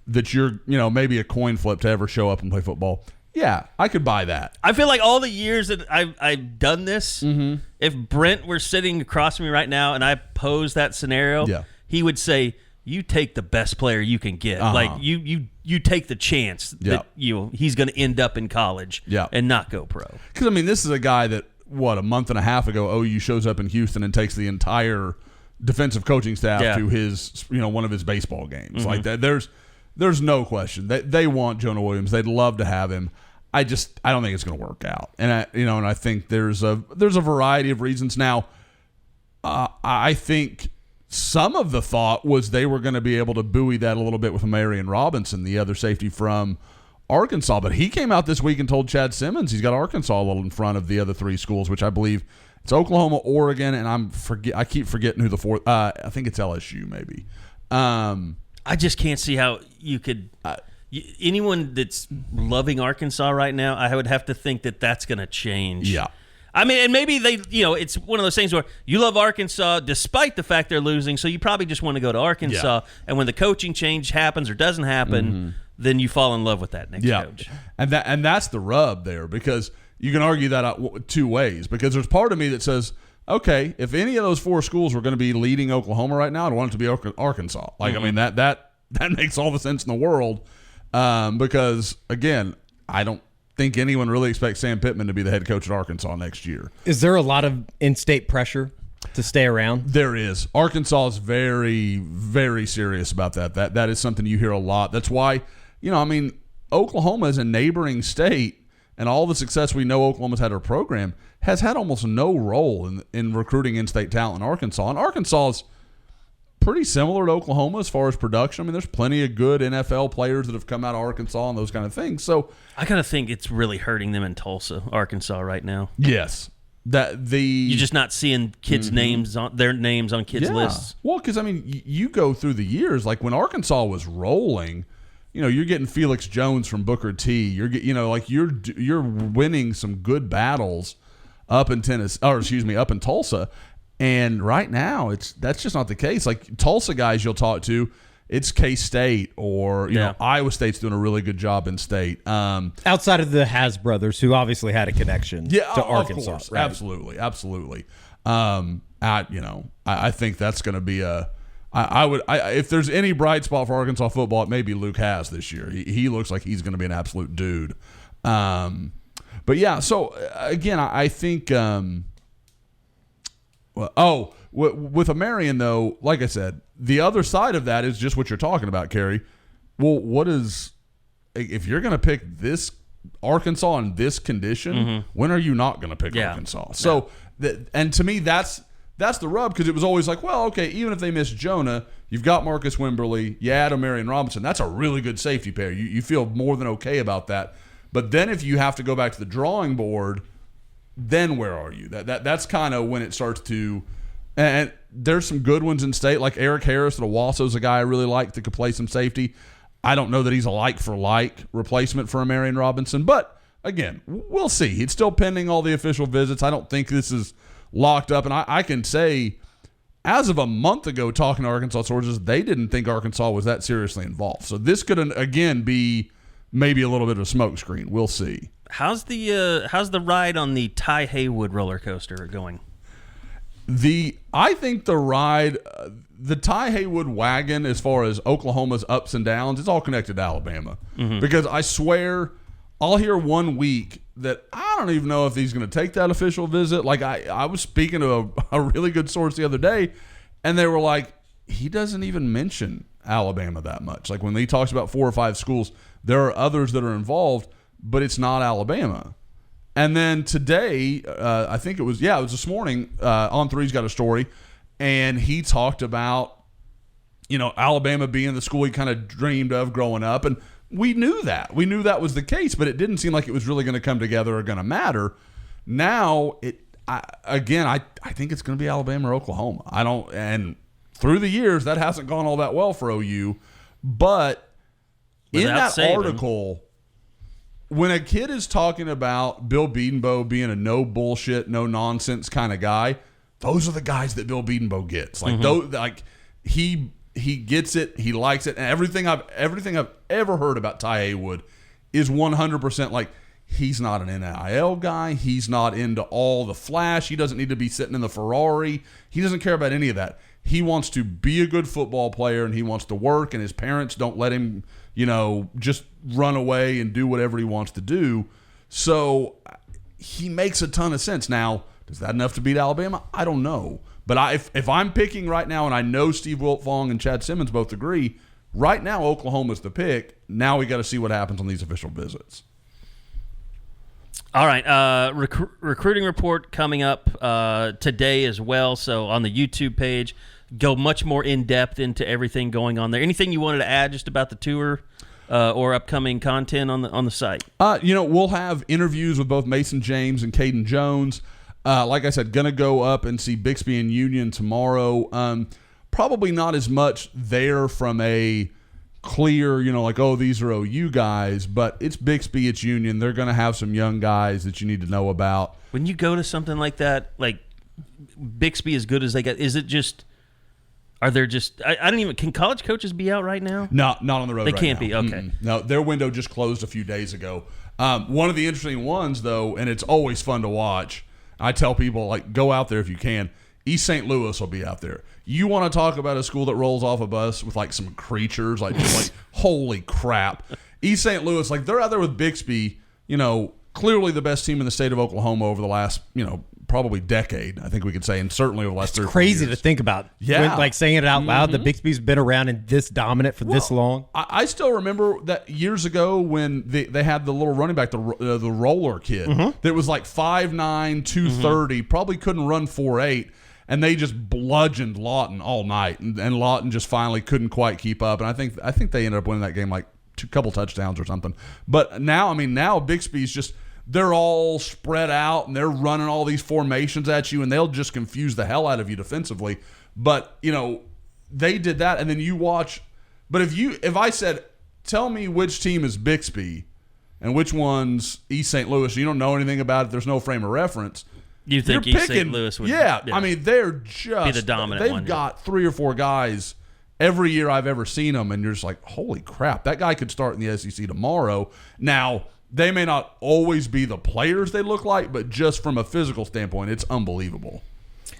Speaker 6: that you're, maybe a coin flip to ever show up and play football. Yeah, I could buy that.
Speaker 5: I feel like all the years that I've done this, if Brent were sitting across from me right now and I posed that scenario, he would say, you take the best player you can get. Like, you take the chance that he's going to end up in college and not go pro.
Speaker 6: Because, I mean, this is a guy that, a month and a half ago, OU shows up in Houston and takes the entire defensive coaching staff to his, one of his baseball games. Like that. There's no question that they want Jonah Williams. They'd love to have him. I don't think it's going to work out. And I think there's a variety of reasons. Now, I think some of the thought was they were going to be able to buoy that a little bit with Marion Robinson, the other safety from Arkansas. But he came out this week and told Chad Simmons he's got Arkansas a little in front of the other three schools, which I believe it's Oklahoma, Oregon, and I keep forgetting who the fourth. I think it's LSU maybe.
Speaker 5: I just can't see how you could. Anyone that's loving Arkansas right now, I would have to think that that's going to change.
Speaker 6: Yeah.
Speaker 5: I mean, and maybe it's one of those things where you love Arkansas despite the fact they're losing, so you probably just want to go to Arkansas. Yeah. And when the coaching change happens or doesn't happen, then you fall in love with that next coach.
Speaker 6: And that's the rub there, because you can argue that out two ways. Because there's part of me that says, okay, if any of those four schools were going to be leading Oklahoma right now, I'd want it to be Arkansas. Like, I mean, that makes all the sense in the world. Because again, I don't think anyone really expects Sam Pittman to be the head coach at Arkansas next year.
Speaker 4: Is there a lot of in-state pressure to stay around?
Speaker 6: There is. Arkansas is very, very serious about that. That is something you hear a lot. That's why, Oklahoma is a neighboring state, and all the success we know Oklahoma's had in her program has had almost no role in recruiting in-state talent in Arkansas. And Arkansas is pretty similar to Oklahoma as far as production. I mean, there's plenty of good NFL players that have come out of Arkansas and those kind of things. So
Speaker 5: I kind of think it's really hurting them in Tulsa, Arkansas right now.
Speaker 6: Yes.
Speaker 5: You're just not seeing kids' names on their names on kids' lists.
Speaker 6: Well, because you go through the years, like when Arkansas was rolling, you're getting Felix Jones from Booker T. You're winning some good battles up in up in Tulsa. And right now, that's just not the case. Like Tulsa guys you'll talk to, it's K-State or Iowa State's doing a really good job in state.
Speaker 4: Outside of the Has brothers, who obviously had a connection to Arkansas.
Speaker 6: Of course.
Speaker 4: Right?
Speaker 6: Absolutely. I think that's going to be if there's any bright spot for Arkansas football, it may be Luke Has this year. He looks like he's going to be an absolute dude. But yeah, so again, I think. With a Marion, though, like I said, the other side of that is just what you're talking about, Carey. Well, if you're going to pick this Arkansas in this condition, when are you not going to pick Arkansas? So, and to me, that's the rub, because it was always like, well, okay, even if they miss Jonah, you've got Marcus Wimberly, you add a Marion Robinson. That's a really good safety pair. You feel more than okay about that. But then if you have to go back to the drawing board, then where are you? That's kind of when it starts to – and there's some good ones in state, like Eric Harris at Owasso's a guy I really like that could play some safety. I don't know that he's a like-for-like replacement for a Marion Robinson, but, again, we'll see. It's still pending all the official visits. I don't think this is locked up, and I can say as of a month ago talking to Arkansas sources, they didn't think Arkansas was that seriously involved. So this could, again, be maybe a little bit of a smokescreen. We'll see.
Speaker 5: How's the ride on the Ty Haywood roller coaster going?
Speaker 6: I think the ride, the Ty Haywood wagon, as far as Oklahoma's ups and downs, it's all connected to Alabama. Because I swear, I'll hear one week that I don't even know if he's going to take that official visit. Like I was speaking to a really good source the other day, and they were like, he doesn't even mention Alabama that much. Like when he talks about 4 or 5 schools, there are others that are involved, but it's not Alabama. And then today, I think it was this morning, On3's got a story, and he talked about, Alabama being the school he kind of dreamed of growing up. And we knew that. We knew that was the case, but it didn't seem like it was really going to come together or going to matter. Now, I think it's going to be Alabama or Oklahoma. And through the years, that hasn't gone all that well for OU. But in that article, when a kid is talking about Bill Bedenbaugh being a no bullshit, no nonsense kind of guy, those are the guys that Bill Bedenbaugh gets. Like those, like he gets it, he likes it, and everything I've ever heard about Ty Haywood is 100% like he's not an NIL guy, he's not into all the flash, he doesn't need to be sitting in the Ferrari, he doesn't care about any of that. He wants to be a good football player, and he wants to work, and his parents don't let him, just run away and do whatever he wants to do. So he makes a ton of sense. Now, is that enough to beat Alabama? I don't know. But if I'm picking right now, and I know Steve Wiltfong and Chad Simmons both agree, right now Oklahoma's the pick. Now we got to see what happens on these official visits.
Speaker 5: All right, recruiting report coming up today as well. So on the YouTube page, go much more in depth into everything going on there. Anything you wanted to add just about the tour or upcoming content on the site?
Speaker 6: We'll have interviews with both Mason James and Caden Jones. Like I said, gonna go up and see Bixby and Union tomorrow. Probably not as much there from a clear, these are OU guys, but it's Bixby, it's Union. They're gonna have some young guys that you need to know about.
Speaker 5: When you go to something like that, like Bixby, as good as they get, is it just? Are there just? I don't even. Can college coaches be out right now?
Speaker 6: No, not on the road.
Speaker 5: They
Speaker 6: right
Speaker 5: can't
Speaker 6: now.
Speaker 5: be. Okay.
Speaker 6: Mm-mm. No, their window just closed a few days ago. One of the interesting ones, though, and it's always fun to watch. I tell people, go out there if you can. East St. Louis will be out there. You want to talk about a school that rolls off a bus with some creatures, holy crap. East St. Louis, they're out there with Bixby. Clearly the best team in the state of Oklahoma over the last, probably decade, I think we could say, and certainly over the last 3 or 4 years.
Speaker 4: Crazy to think about.
Speaker 6: Yeah.
Speaker 4: Saying it out loud, that Bixby's been around and this dominant for this long.
Speaker 6: I still remember that years ago when they had the little running back, the roller kid, that was 5'9", 230, probably couldn't run 4.8, and they just bludgeoned Lawton all night, and Lawton just finally couldn't quite keep up, and I think they ended up winning that game a couple touchdowns or something. But now Bixby's just – they're all spread out and they're running all these formations at you, and they'll just confuse the hell out of you defensively. But, they did that, and then you watch. But if I said, tell me which team is Bixby and which one's East St. Louis, you don't know anything about it, there's no frame of reference.
Speaker 5: You think East St. Louis would
Speaker 6: they're just
Speaker 5: be the dominant
Speaker 6: they've
Speaker 5: one.
Speaker 6: They've got 3 or 4 guys every year I've ever seen them, and you're just holy crap, that guy could start in the SEC tomorrow. Now, they may not always be the players they look like, but just from a physical standpoint, it's unbelievable.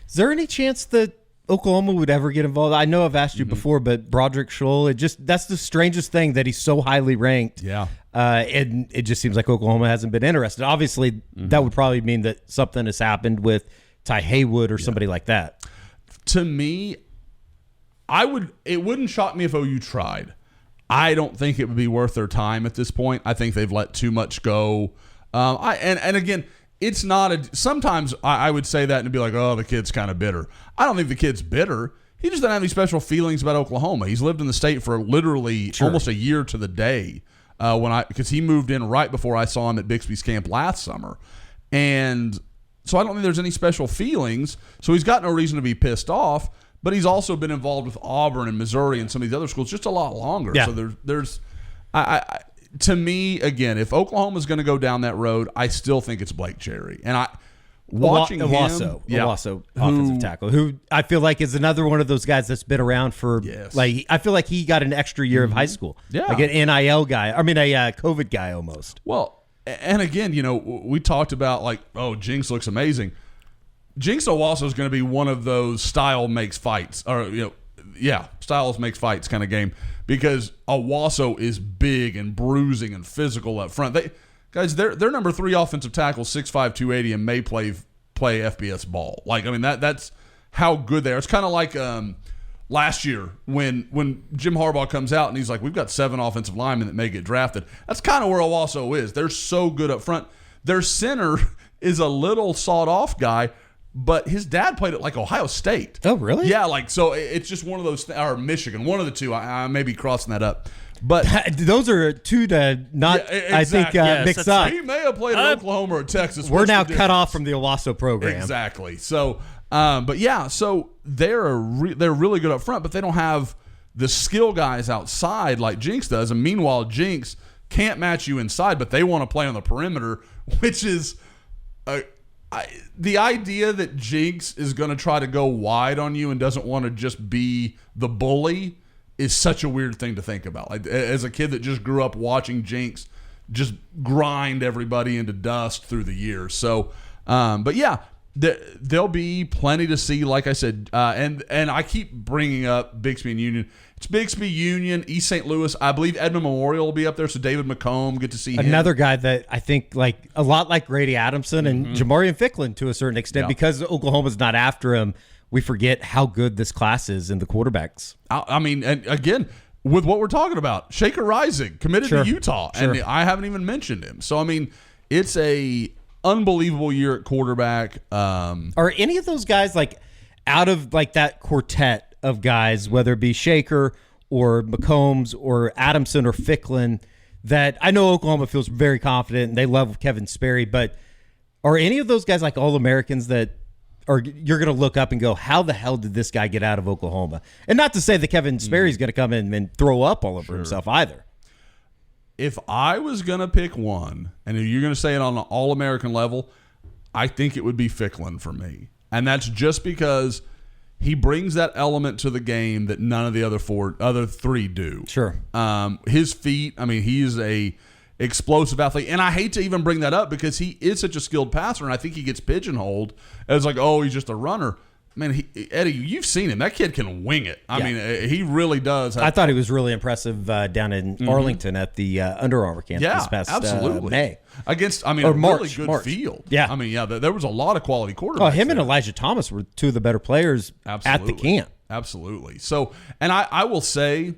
Speaker 4: Is there any chance that Oklahoma would ever get involved? I know I've asked you before, but Broderick Scholl, that's the strangest thing that he's so highly ranked.
Speaker 6: Yeah.
Speaker 4: And it just seems like Oklahoma hasn't been interested. Obviously, that would probably mean that something has happened with Ty Haywood or somebody like that.
Speaker 6: To me, it wouldn't shock me if OU tried. I don't think it would be worth their time at this point. I think they've let too much go. And again, it's not sometimes I would say that and be oh, the kid's kind of bitter. I don't think the kid's bitter. He just doesn't have any special feelings about Oklahoma. He's lived in the state for literally almost a year to the day because he moved in right before I saw him at Bixby's camp last summer. And so I don't think there's any special feelings. So he's got no reason to be pissed off. But he's also been involved with Auburn and Missouri and some of these other schools just a lot longer.
Speaker 4: Yeah.
Speaker 6: So there's to me, again, if Oklahoma's going to go down that road, I still think it's Blake Cherry. And watching him,
Speaker 4: offensive tackle, who I feel like is another one of those guys that's been around for I feel like he got an extra year of high school.
Speaker 6: Yeah.
Speaker 4: Like an NIL guy. I mean, a COVID guy almost.
Speaker 6: Well, and again, we talked about Jinx looks amazing. Jinx Owasso is going to be one of those style makes fights, or styles makes fights kind of game, because Owasso is big and bruising and physical up front. They're number 3 offensive tackle, 6'5", 280, and may play FBS ball. That's how good they are. It's kind of like last year when Jim Harbaugh comes out and he's like, we've got 7 offensive linemen that may get drafted. That's kind of where Owasso is. They're so good up front. Their center is a little sawed-off guy, but his dad played at Ohio State.
Speaker 4: Oh, really?
Speaker 6: Yeah, so it's just one of those, or Michigan, one of the two. I may be crossing that up. But
Speaker 4: those are two to not, I think, mix up.
Speaker 6: He may have played at Oklahoma or Texas.
Speaker 4: We're now cut off from the Owasso program.
Speaker 6: Exactly. So, so they're really good up front, but they don't have the skill guys outside like Jinx does. And meanwhile, Jinx can't match you inside, but they want to play on the perimeter, which is the idea that Jinx is going to try to go wide on you and doesn't want to just be the bully is such a weird thing to think about. As a kid that just grew up watching Jinx just grind everybody into dust through the years. So, but yeah, there'll be plenty to see, like I said. And I keep bringing up Bixby and Union. It's Bixby, Union, East St. Louis. I believe Edmond Memorial will be up there, so David McComb, get to see him.
Speaker 4: Another guy that I think a lot like Grady Adamson and Jamarian Ficklin to a certain extent, because Oklahoma's not after him. We forget how good this class is in the quarterbacks.
Speaker 6: I mean, and again, with what we're talking about, Shaker Rising committed to Utah, and I haven't even mentioned him. So, I mean, it's a unbelievable year at quarterback.
Speaker 4: Are any of those guys out of that quartet of guys, whether it be Shaker or McCombs or Adamson or Ficklin, that I know Oklahoma feels very confident and they love Kevin Sperry, but are any of those guys like All-Americans that you're going to look up and go, how the hell did this guy get out of Oklahoma? And not to say that Kevin Sperry's going to come in and throw up all over himself either.
Speaker 6: If I was going to pick one, and you're going to say it on an All-American level, I think it would be Ficklin for me. And that's just because he brings that element to the game that none of the other three do.
Speaker 4: Sure.
Speaker 6: His feet, I mean, he's a explosive athlete. And I hate to even bring that up because he is such a skilled passer, and I think he gets pigeonholed as like, oh, he's just a runner. Man, Eddie, you've seen him. That kid can wing it. I mean, he really does.
Speaker 4: I thought he was really impressive down in Arlington at the Under Armour camp this past May.
Speaker 6: Against, a
Speaker 4: March,
Speaker 6: really good field.
Speaker 4: Yeah.
Speaker 6: I mean, there was a lot of quality quarterbacks.
Speaker 4: Oh, him and
Speaker 6: there.
Speaker 4: Elijah Thomas were two of the better players at the camp.
Speaker 6: Absolutely. So, and I will say,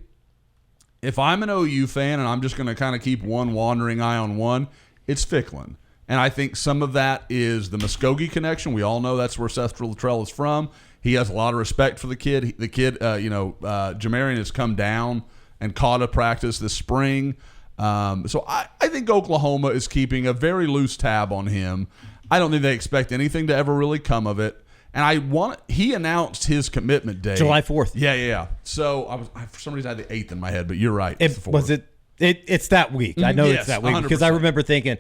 Speaker 6: if I'm an OU fan and I'm just going to kind of keep one wandering eye on one, it's Ficklin. And I think some of that is the Muskogee connection. We all know that's where Seth Luttrell is from. He has a lot of respect for the kid. The kid, Jamarian has come down and caught a practice this spring. So I think Oklahoma is keeping a very loose tab on him. I don't think they expect anything to ever really come of it. And he announced his commitment date.
Speaker 4: July 4th.
Speaker 6: Yeah. So I for some reason I had the 8th in my head, but you're right. It's the 4th.
Speaker 4: It's that week. I know
Speaker 6: yes,
Speaker 4: it's that week
Speaker 6: 100%.
Speaker 4: because I remember thinking,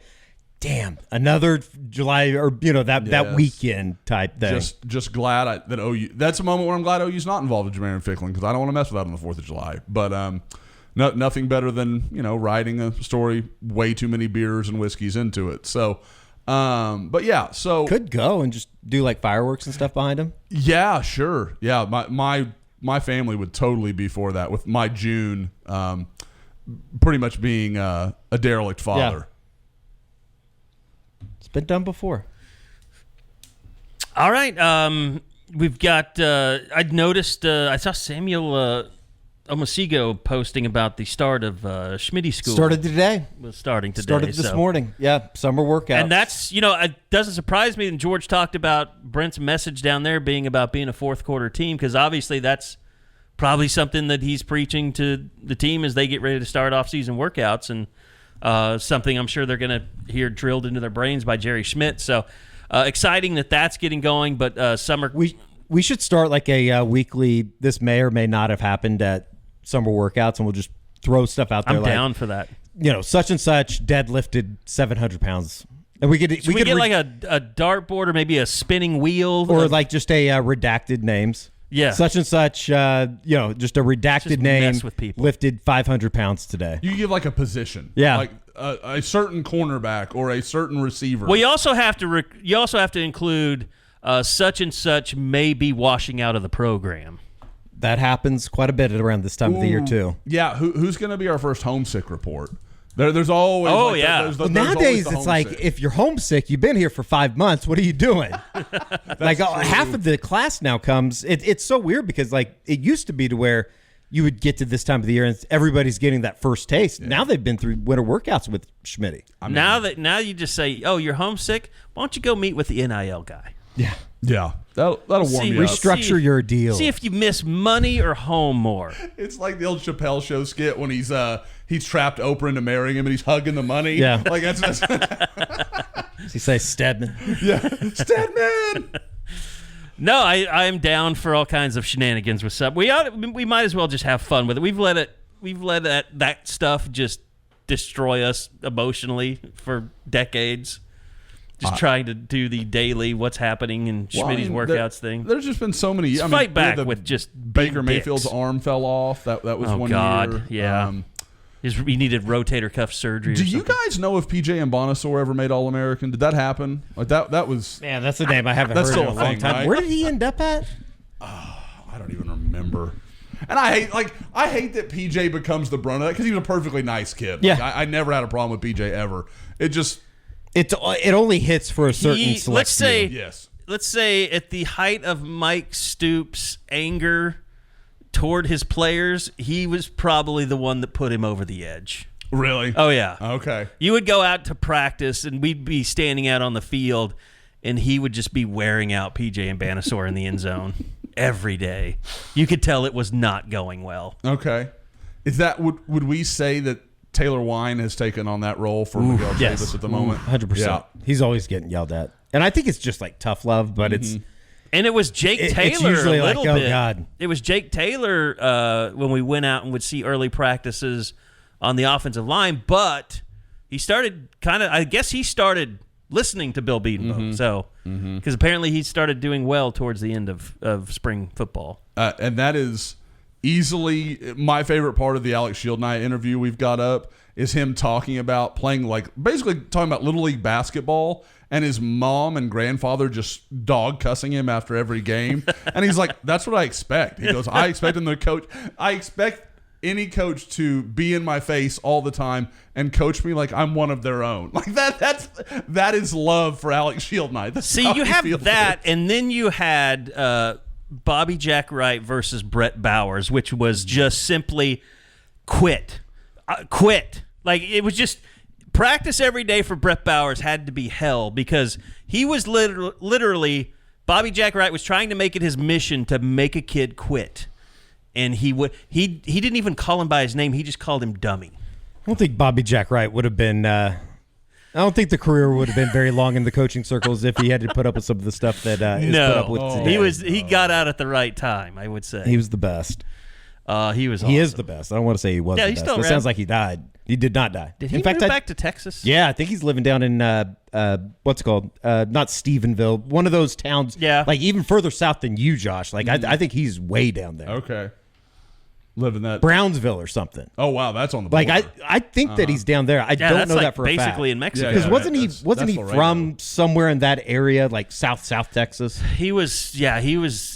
Speaker 4: damn, another July or that weekend type thing.
Speaker 6: Just glad that OU. That's a moment where I'm glad OU's not involved in Jamarian Ficklin because I don't want to mess with that on the 4th of July. But nothing better than writing a story way too many beers and whiskeys into it. So. But yeah, so
Speaker 4: could go and just do like fireworks and stuff behind him.
Speaker 6: Yeah, sure. Yeah, my family would totally be for that. With my June, pretty much being a derelict father.
Speaker 4: Yeah. It's been done before.
Speaker 5: All right, we've got. I'd noticed. I saw Samuel Omosigo posting about the start of Schmitty School.
Speaker 4: Started today.
Speaker 5: Was starting today.
Speaker 4: Started this morning. Yeah, summer workout.
Speaker 5: And that's, it doesn't surprise me. And George talked about Brent's message down there being about being a fourth quarter team because obviously that's probably something that he's preaching to the team as they get ready to start off-season workouts and something I'm sure they're going to hear drilled into their brains by Jerry Schmidt. So exciting that that's getting going, but summer...
Speaker 4: We should start like a weekly, this may or may not have happened at summer workouts, and we'll just throw stuff out there.
Speaker 5: I'm down for that.
Speaker 4: Such and such deadlifted 700 pounds. And we could get
Speaker 5: like a dartboard or maybe a spinning wheel.
Speaker 4: Or like just a redacted names.
Speaker 5: Yeah.
Speaker 4: Such and such, just a redacted name
Speaker 5: mess with people.
Speaker 4: Lifted 500 pounds today.
Speaker 6: You give like a position.
Speaker 4: Yeah.
Speaker 6: Like a certain cornerback or a certain receiver.
Speaker 5: Well, you also have to include such and such may be washing out of the program.
Speaker 4: That happens quite a bit around this time of the year too.
Speaker 6: Yeah, who's going to be our first homesick report? There's always.
Speaker 5: Oh yeah.
Speaker 6: There's
Speaker 4: nowadays it's like if you're homesick, you've been here for 5 months. What are you doing? Like half of the class now comes. It's so weird because like it used to be to where you would get to this time of the year and everybody's getting that first taste. Yeah. Now they've been through winter workouts with Schmitty.
Speaker 5: Now you just say, oh, you're homesick. Why don't you go meet with the NIL guy?
Speaker 4: Yeah.
Speaker 6: Yeah, that'll warm you up.
Speaker 4: Restructure your deal.
Speaker 5: See if you miss money or home more.
Speaker 6: It's like the old Chappelle Show skit when he's trapped Oprah into marrying him and he's hugging the money.
Speaker 4: Yeah,
Speaker 6: like that's.
Speaker 4: Does he say Stedman?
Speaker 6: Yeah, Stedman.
Speaker 5: No, I am down for all kinds of shenanigans with sub. We might as well just have fun with it. We've let that stuff just destroy us emotionally for decades. Just trying to do the daily what's happening in Schmitty's workouts thing.
Speaker 6: There's just been so many.
Speaker 5: Fight back with just
Speaker 6: Baker Mayfield's arm fell off. That was 1 year.
Speaker 5: Yeah. He needed rotator cuff surgery.
Speaker 6: Do you guys know if PJ and Bonasaur ever made All-American? Did that happen? Like that was.
Speaker 4: Man, that's a name I haven't heard in a long time. Right? Where did he end up at?
Speaker 6: I don't even remember. And I hate that PJ becomes the brunt of that because he was a perfectly nice kid.
Speaker 4: Yeah.
Speaker 6: Like, I never had a problem with PJ ever.
Speaker 4: It only hits for a certain select
Speaker 5: Let's say at the height of Mike Stoops' anger toward his players, he was probably the one that put him over the edge.
Speaker 6: Really?
Speaker 5: Oh, yeah.
Speaker 6: Okay.
Speaker 5: You would go out to practice, and we'd be standing out on the field, and he would just be wearing out PJ and Bonasaur in the end zone every day. You could tell it was not going well.
Speaker 6: Okay. Is that would we say that Taylor Wine has taken on that role for Miguel Chavis at the moment?
Speaker 4: 100%. Yeah. He's always getting yelled at. And I think it's just like tough love, but it's...
Speaker 5: And it was Jake Taylor
Speaker 4: it's usually
Speaker 5: a little
Speaker 4: like,
Speaker 5: bit.
Speaker 4: Oh, God.
Speaker 5: It was Jake Taylor when we went out and would see early practices on the offensive line, but he started I guess he started listening to Bill Bedenbaugh. So, because apparently he started doing well towards the end of spring football.
Speaker 6: And that is easily my favorite part of the Alex Shield Night interview we've got up is him talking about playing basically talking about Little League basketball and his mom and grandfather just dog cussing him after every game. And he's like, that's what I expect. He goes, I expect him to coach. I expect any coach to be in my face all the time and coach me like I'm one of their own. Like that is love for Alex Shield Night. That's
Speaker 5: See, you have that, and then you had Bobby Jack Wright versus Brett Bowers, which was just simply quit. Like, it was just practice every day for Brett Bowers had to be hell because he was literally Bobby Jack Wright was trying to make it his mission to make a kid quit. And he didn't even call him by his name. He just called him dummy.
Speaker 4: I don't think Bobby Jack Wright would have been I don't think the career would have been very long in the coaching circles if he had to put up with some of the stuff that is put up with today.
Speaker 5: He got out at the right time, I would say.
Speaker 4: He was the best.
Speaker 5: He was awesome.
Speaker 4: He is the best. I don't want to say he was the best. It sounds like he died. He did not die.
Speaker 5: Did he move back to Texas?
Speaker 4: Yeah, I think he's living down in what's it called? Not Stephenville. One of those towns.
Speaker 5: Yeah.
Speaker 4: Like even further south than you, Josh. Like I think he's way down there.
Speaker 6: Okay. Living that
Speaker 4: Brownsville or something.
Speaker 6: Oh wow, that's on the border.
Speaker 4: Like I think that he's down there. I don't know that for a fact.
Speaker 5: Basically in Mexico.
Speaker 4: Because wasn't he from somewhere in that area, like South Texas?
Speaker 5: He was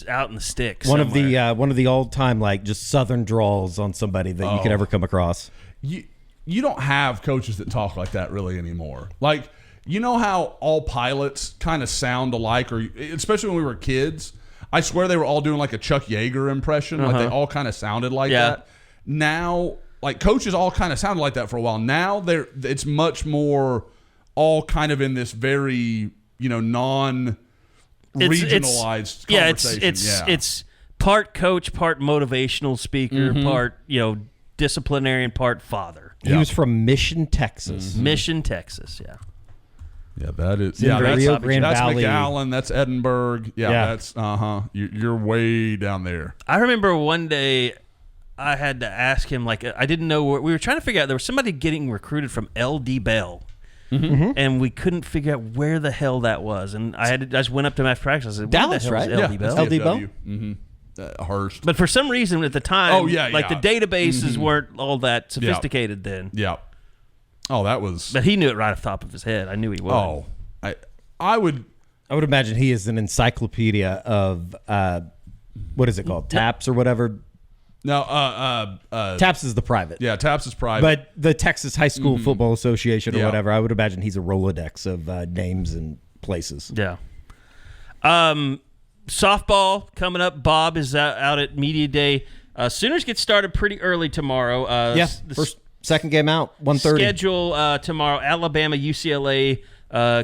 Speaker 5: out in the sticks.
Speaker 4: One of the old time like just Southern draws on somebody that you could ever come across.
Speaker 6: You don't have coaches that talk like that really anymore. Like, you know how all pilots kind of sound alike, or especially when we were kids. I swear they were all doing like a Chuck Yeager impression. Like they all kind of sounded like that. Now, like coaches all kind of sounded like that for a while. Now it's much more all kind of in this very, non-regionalized conversation.
Speaker 5: It's part coach, part motivational speaker, part, disciplinarian, part father.
Speaker 4: He was from Mission, Texas.
Speaker 5: Mission, Texas, yeah.
Speaker 6: Yeah, that is.
Speaker 4: That's Rio Grande
Speaker 6: that's
Speaker 4: Valley.
Speaker 6: McAllen. That's Edinburgh. That's You're way down there.
Speaker 5: I remember one day I had to ask him, like, I didn't know we were trying to figure out. There was somebody getting recruited from LD Bell, and we couldn't figure out where the hell that was. And I just went up to him after practice. I said,
Speaker 4: Dallas,
Speaker 5: where the hell is LD Bell?
Speaker 4: LD Bell.
Speaker 6: Hurst.
Speaker 5: But for some reason at the time, the databases
Speaker 6: Mm-hmm.
Speaker 5: weren't all that sophisticated then.
Speaker 6: Yeah. Oh, that was.
Speaker 5: But he knew it right off the top of his head. I knew he would.
Speaker 6: Oh, I would
Speaker 4: imagine he is an encyclopedia of what is it called? TAPS or whatever.
Speaker 6: No,
Speaker 4: TAPS is the private.
Speaker 6: Yeah, TAPS is private.
Speaker 4: But the Texas High School Football Association or whatever, I would imagine he's a Rolodex of names and places.
Speaker 5: Yeah. Softball coming up. Bob is out at Media Day. Sooners get started pretty early tomorrow.
Speaker 4: Second game out, 1:30.
Speaker 5: Schedule tomorrow, Alabama, UCLA,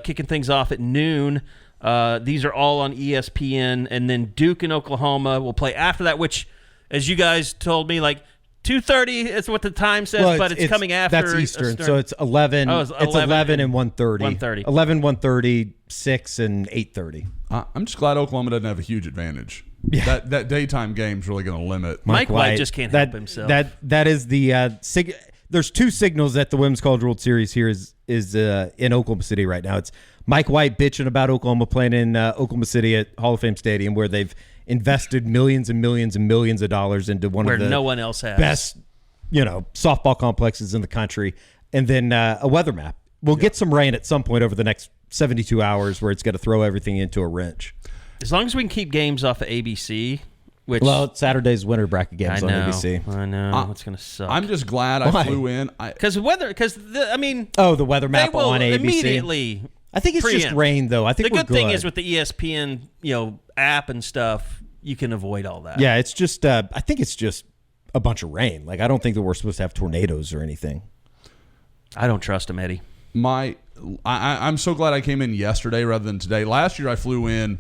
Speaker 5: kicking things off at noon. These are all on ESPN. And then Duke and Oklahoma will play after that, which, as you guys told me, like 2:30 is what the time says, but it's coming after.
Speaker 4: That's Eastern, so it's 11. It's 11 and 1:30.
Speaker 5: 1:30.
Speaker 4: 11, 1:30, 6, and 8:30.
Speaker 6: I'm just glad Oklahoma doesn't have a huge advantage. Yeah. That daytime game's really going to limit.
Speaker 5: Mike White just can't help himself.
Speaker 4: That is the there's two signals that the Women's College World Series here is in Oklahoma City right now. It's Mike White bitching about Oklahoma playing in Oklahoma City at Hall of Fame Stadium, where they've invested millions and millions and millions of dollars into one of the
Speaker 5: no one else has
Speaker 4: best, softball complexes in the country, and then a weather map. We'll get some rain at some point over the next 72 hours, where it's got to throw everything into a wrench.
Speaker 5: As long as we can keep games off of ABC.
Speaker 4: Saturday's winter bracket games on ABC.
Speaker 5: I know. It's going to suck.
Speaker 6: I'm just glad I flew in.
Speaker 5: Because the
Speaker 4: weather map on ABC.
Speaker 5: Immediately.
Speaker 4: I think it's just rain, though. I think
Speaker 5: the good thing is with the ESPN, app and stuff, you can avoid all that.
Speaker 4: Yeah, it's just. I think it's just a bunch of rain. Like, I don't think that we're supposed to have tornadoes or anything.
Speaker 5: I don't trust him, Eddie.
Speaker 6: I'm so glad I came in yesterday rather than today. Last year I flew in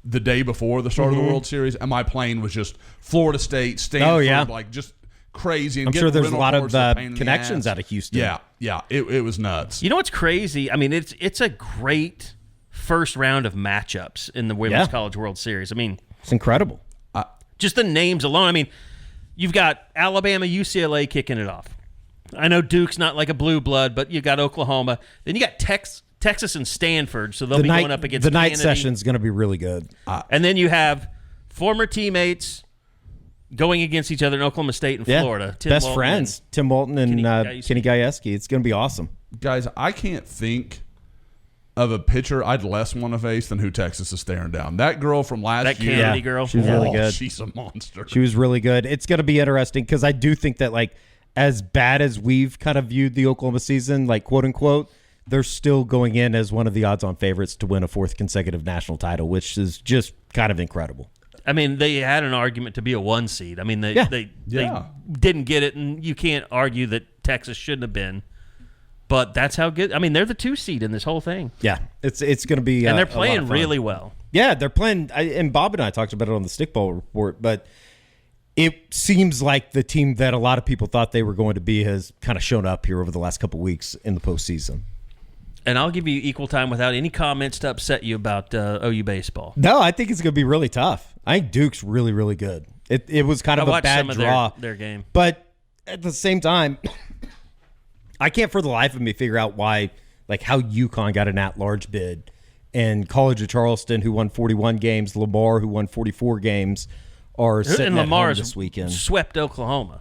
Speaker 6: the day before the start of the World Series, and my plane was just Florida State, Stanford, like just crazy. And
Speaker 4: I'm sure there's a lot of
Speaker 6: connections
Speaker 4: connections out of Houston.
Speaker 6: Yeah, it was nuts.
Speaker 5: You know what's crazy? I mean, it's a great first round of matchups in the Women's College World Series. I mean,
Speaker 4: it's incredible.
Speaker 5: Just the names alone. I mean, you've got Alabama, UCLA kicking it off. I know Duke's not like a blue blood, but you got Oklahoma. Then you got Texas and Stanford, so they'll be going up against
Speaker 4: the night
Speaker 5: Kennedy.
Speaker 4: session's going to be really good.
Speaker 5: And then you have former teammates going against each other in Oklahoma State and Florida.
Speaker 4: Best friends, Tim Walton and Kenny Gajewski. It's going to be awesome.
Speaker 6: Guys, I can't think of a pitcher I'd less want to face than who Texas is staring down. That girl from last year.
Speaker 5: That Kennedy girl.
Speaker 4: She was really good.
Speaker 6: She's a monster.
Speaker 4: She was really good. It's going to be interesting because I do think that, like, as bad as we've kind of viewed the Oklahoma season, like, quote unquote, they're still going in as one of the odds-on favorites to win a 4th consecutive national title, which is just kind of incredible.
Speaker 5: I mean, they had an argument to be a 1 seed. I mean, they didn't get it, and you can't argue that Texas shouldn't have been. But that's how good. I mean, they're the 2 seed in this whole thing.
Speaker 4: Yeah, it's going to be,
Speaker 5: and they're playing really well.
Speaker 4: Yeah, they're playing. And Bob and I talked about it on the Stickball report, but it seems like the team that a lot of people thought they were going to be has kind of shown up here over the last couple of weeks in the postseason.
Speaker 5: And I'll give you equal time without any comments to upset you about OU baseball.
Speaker 4: No, I think it's going to be really tough. I think Duke's really, really good. It was kind of a bad draw.
Speaker 5: Their game.
Speaker 4: But at the same time, I can't for the life of me figure out why, like, how UConn got an at-large bid and College of Charleston, who won 41 games, Lamar, who won 44 games, are sitting at home this weekend.
Speaker 5: Swept Oklahoma.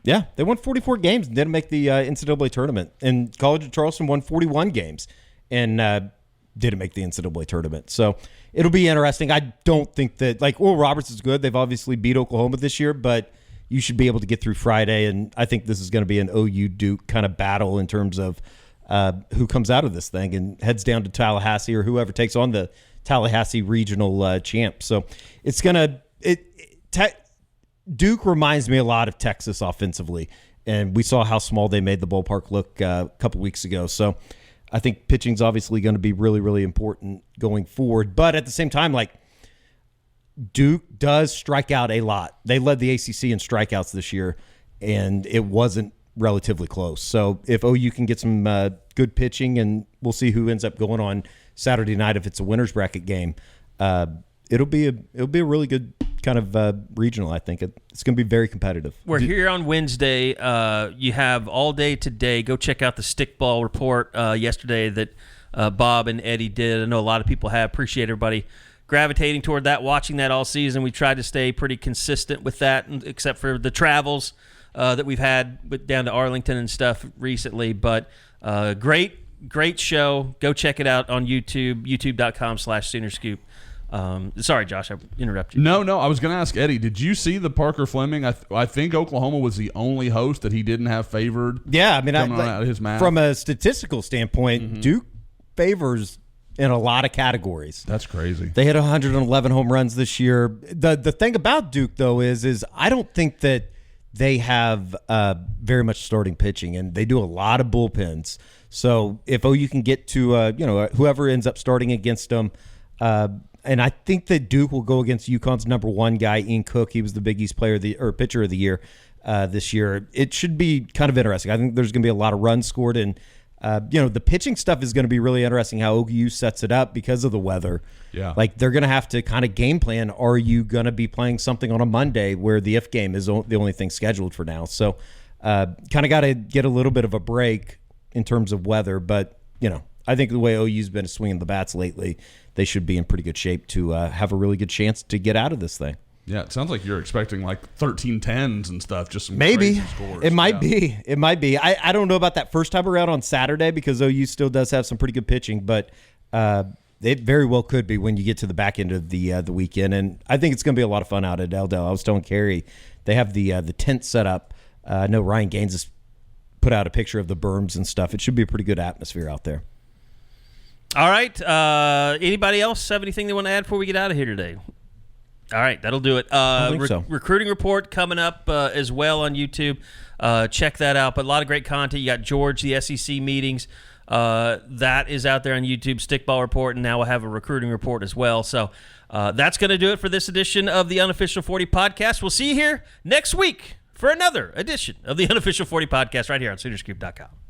Speaker 4: Yeah, they won 44 games and didn't make the NCAA tournament. And College of Charleston won 41 games and didn't make the NCAA tournament. So it'll be interesting. I don't think that, like, Oral Roberts is good. They've obviously beat Oklahoma this year, but you should be able to get through Friday. And I think this is going to be an OU Duke kind of battle in terms of who comes out of this thing and heads down to Tallahassee or whoever takes on the Tallahassee regional champ. So it's going to Duke reminds me a lot of Texas offensively, and we saw how small they made the ballpark look a couple weeks ago. So I think pitching's obviously going to be really, really important going forward. But at the same time, like, Duke does strike out a lot. They led the ACC in strikeouts this year, and it wasn't relatively close. So if OU can get some good pitching, and we'll see who ends up going on Saturday night if it's a winner's bracket game, it'll be a really good kind of regional. I think it's going to be very competitive.
Speaker 5: We're here on Wednesday. You have all day today. Go check out the Stickball report yesterday that Bob and Eddie did. I know a lot of people have. Appreciate everybody gravitating toward that, watching that all season. We tried to stay pretty consistent with that, except for the travels that we've had down to Arlington and stuff recently. But great show. Go check it out on YouTube, youtube.com/SoonerScoop. Sorry, Josh, I interrupted you.
Speaker 6: No, I was going to ask Eddie, did you see the Parker Fleming? I think Oklahoma was the only host that he didn't have favored.
Speaker 4: Yeah, I mean,
Speaker 6: out of his math.
Speaker 4: From a statistical standpoint, Duke favors in a lot of categories.
Speaker 6: That's crazy.
Speaker 4: They hit 111 home runs this year. The thing about Duke, though, is I don't think that they have very much starting pitching, and they do a lot of bullpens. So if OU can get to whoever ends up starting against them, and I think that Duke will go against UConn's number 1 guy, Ian Cook. He was the Big East pitcher of the year this year. It should be kind of interesting. I think there's going to be a lot of runs scored, and the pitching stuff is going to be really interesting how OU sets it up because of the weather.
Speaker 6: Yeah,
Speaker 4: like they're going to have to kind of game plan. Are you going to be playing something on a Monday where the if game is the only thing scheduled for now? So kind of got to get a little bit of a break in terms of weather, but I think the way OU's been swinging the bats lately, they should be in pretty good shape to have a really good chance to get out of this thing.
Speaker 6: Yeah, it sounds like you're expecting like 13-10s and stuff, just some
Speaker 4: maybe
Speaker 6: crazy scores.
Speaker 4: It might be. It might be. I don't know about that first time around on Saturday because OU still does have some pretty good pitching, but it very well could be when you get to the back end of the weekend. And I think it's going to be a lot of fun out at Eldell. I was telling Carey, they have the tent set up. I know Ryan Gaines has put out a picture of the berms and stuff. It should be a pretty good atmosphere out there.
Speaker 5: All right. Anybody else have anything they want to add before we get out of here today? All right, that'll do it.
Speaker 4: I think so.
Speaker 5: Recruiting report coming up as well on YouTube. Check that out. But a lot of great content. You got George, the SEC meetings. That is out there on YouTube, Stickball Report, and now we'll have a recruiting report as well. So that's going to do it for this edition of the Unofficial 40 Podcast. We'll see you here next week for another edition of the Unofficial 40 Podcast right here on Soonerscoop.com.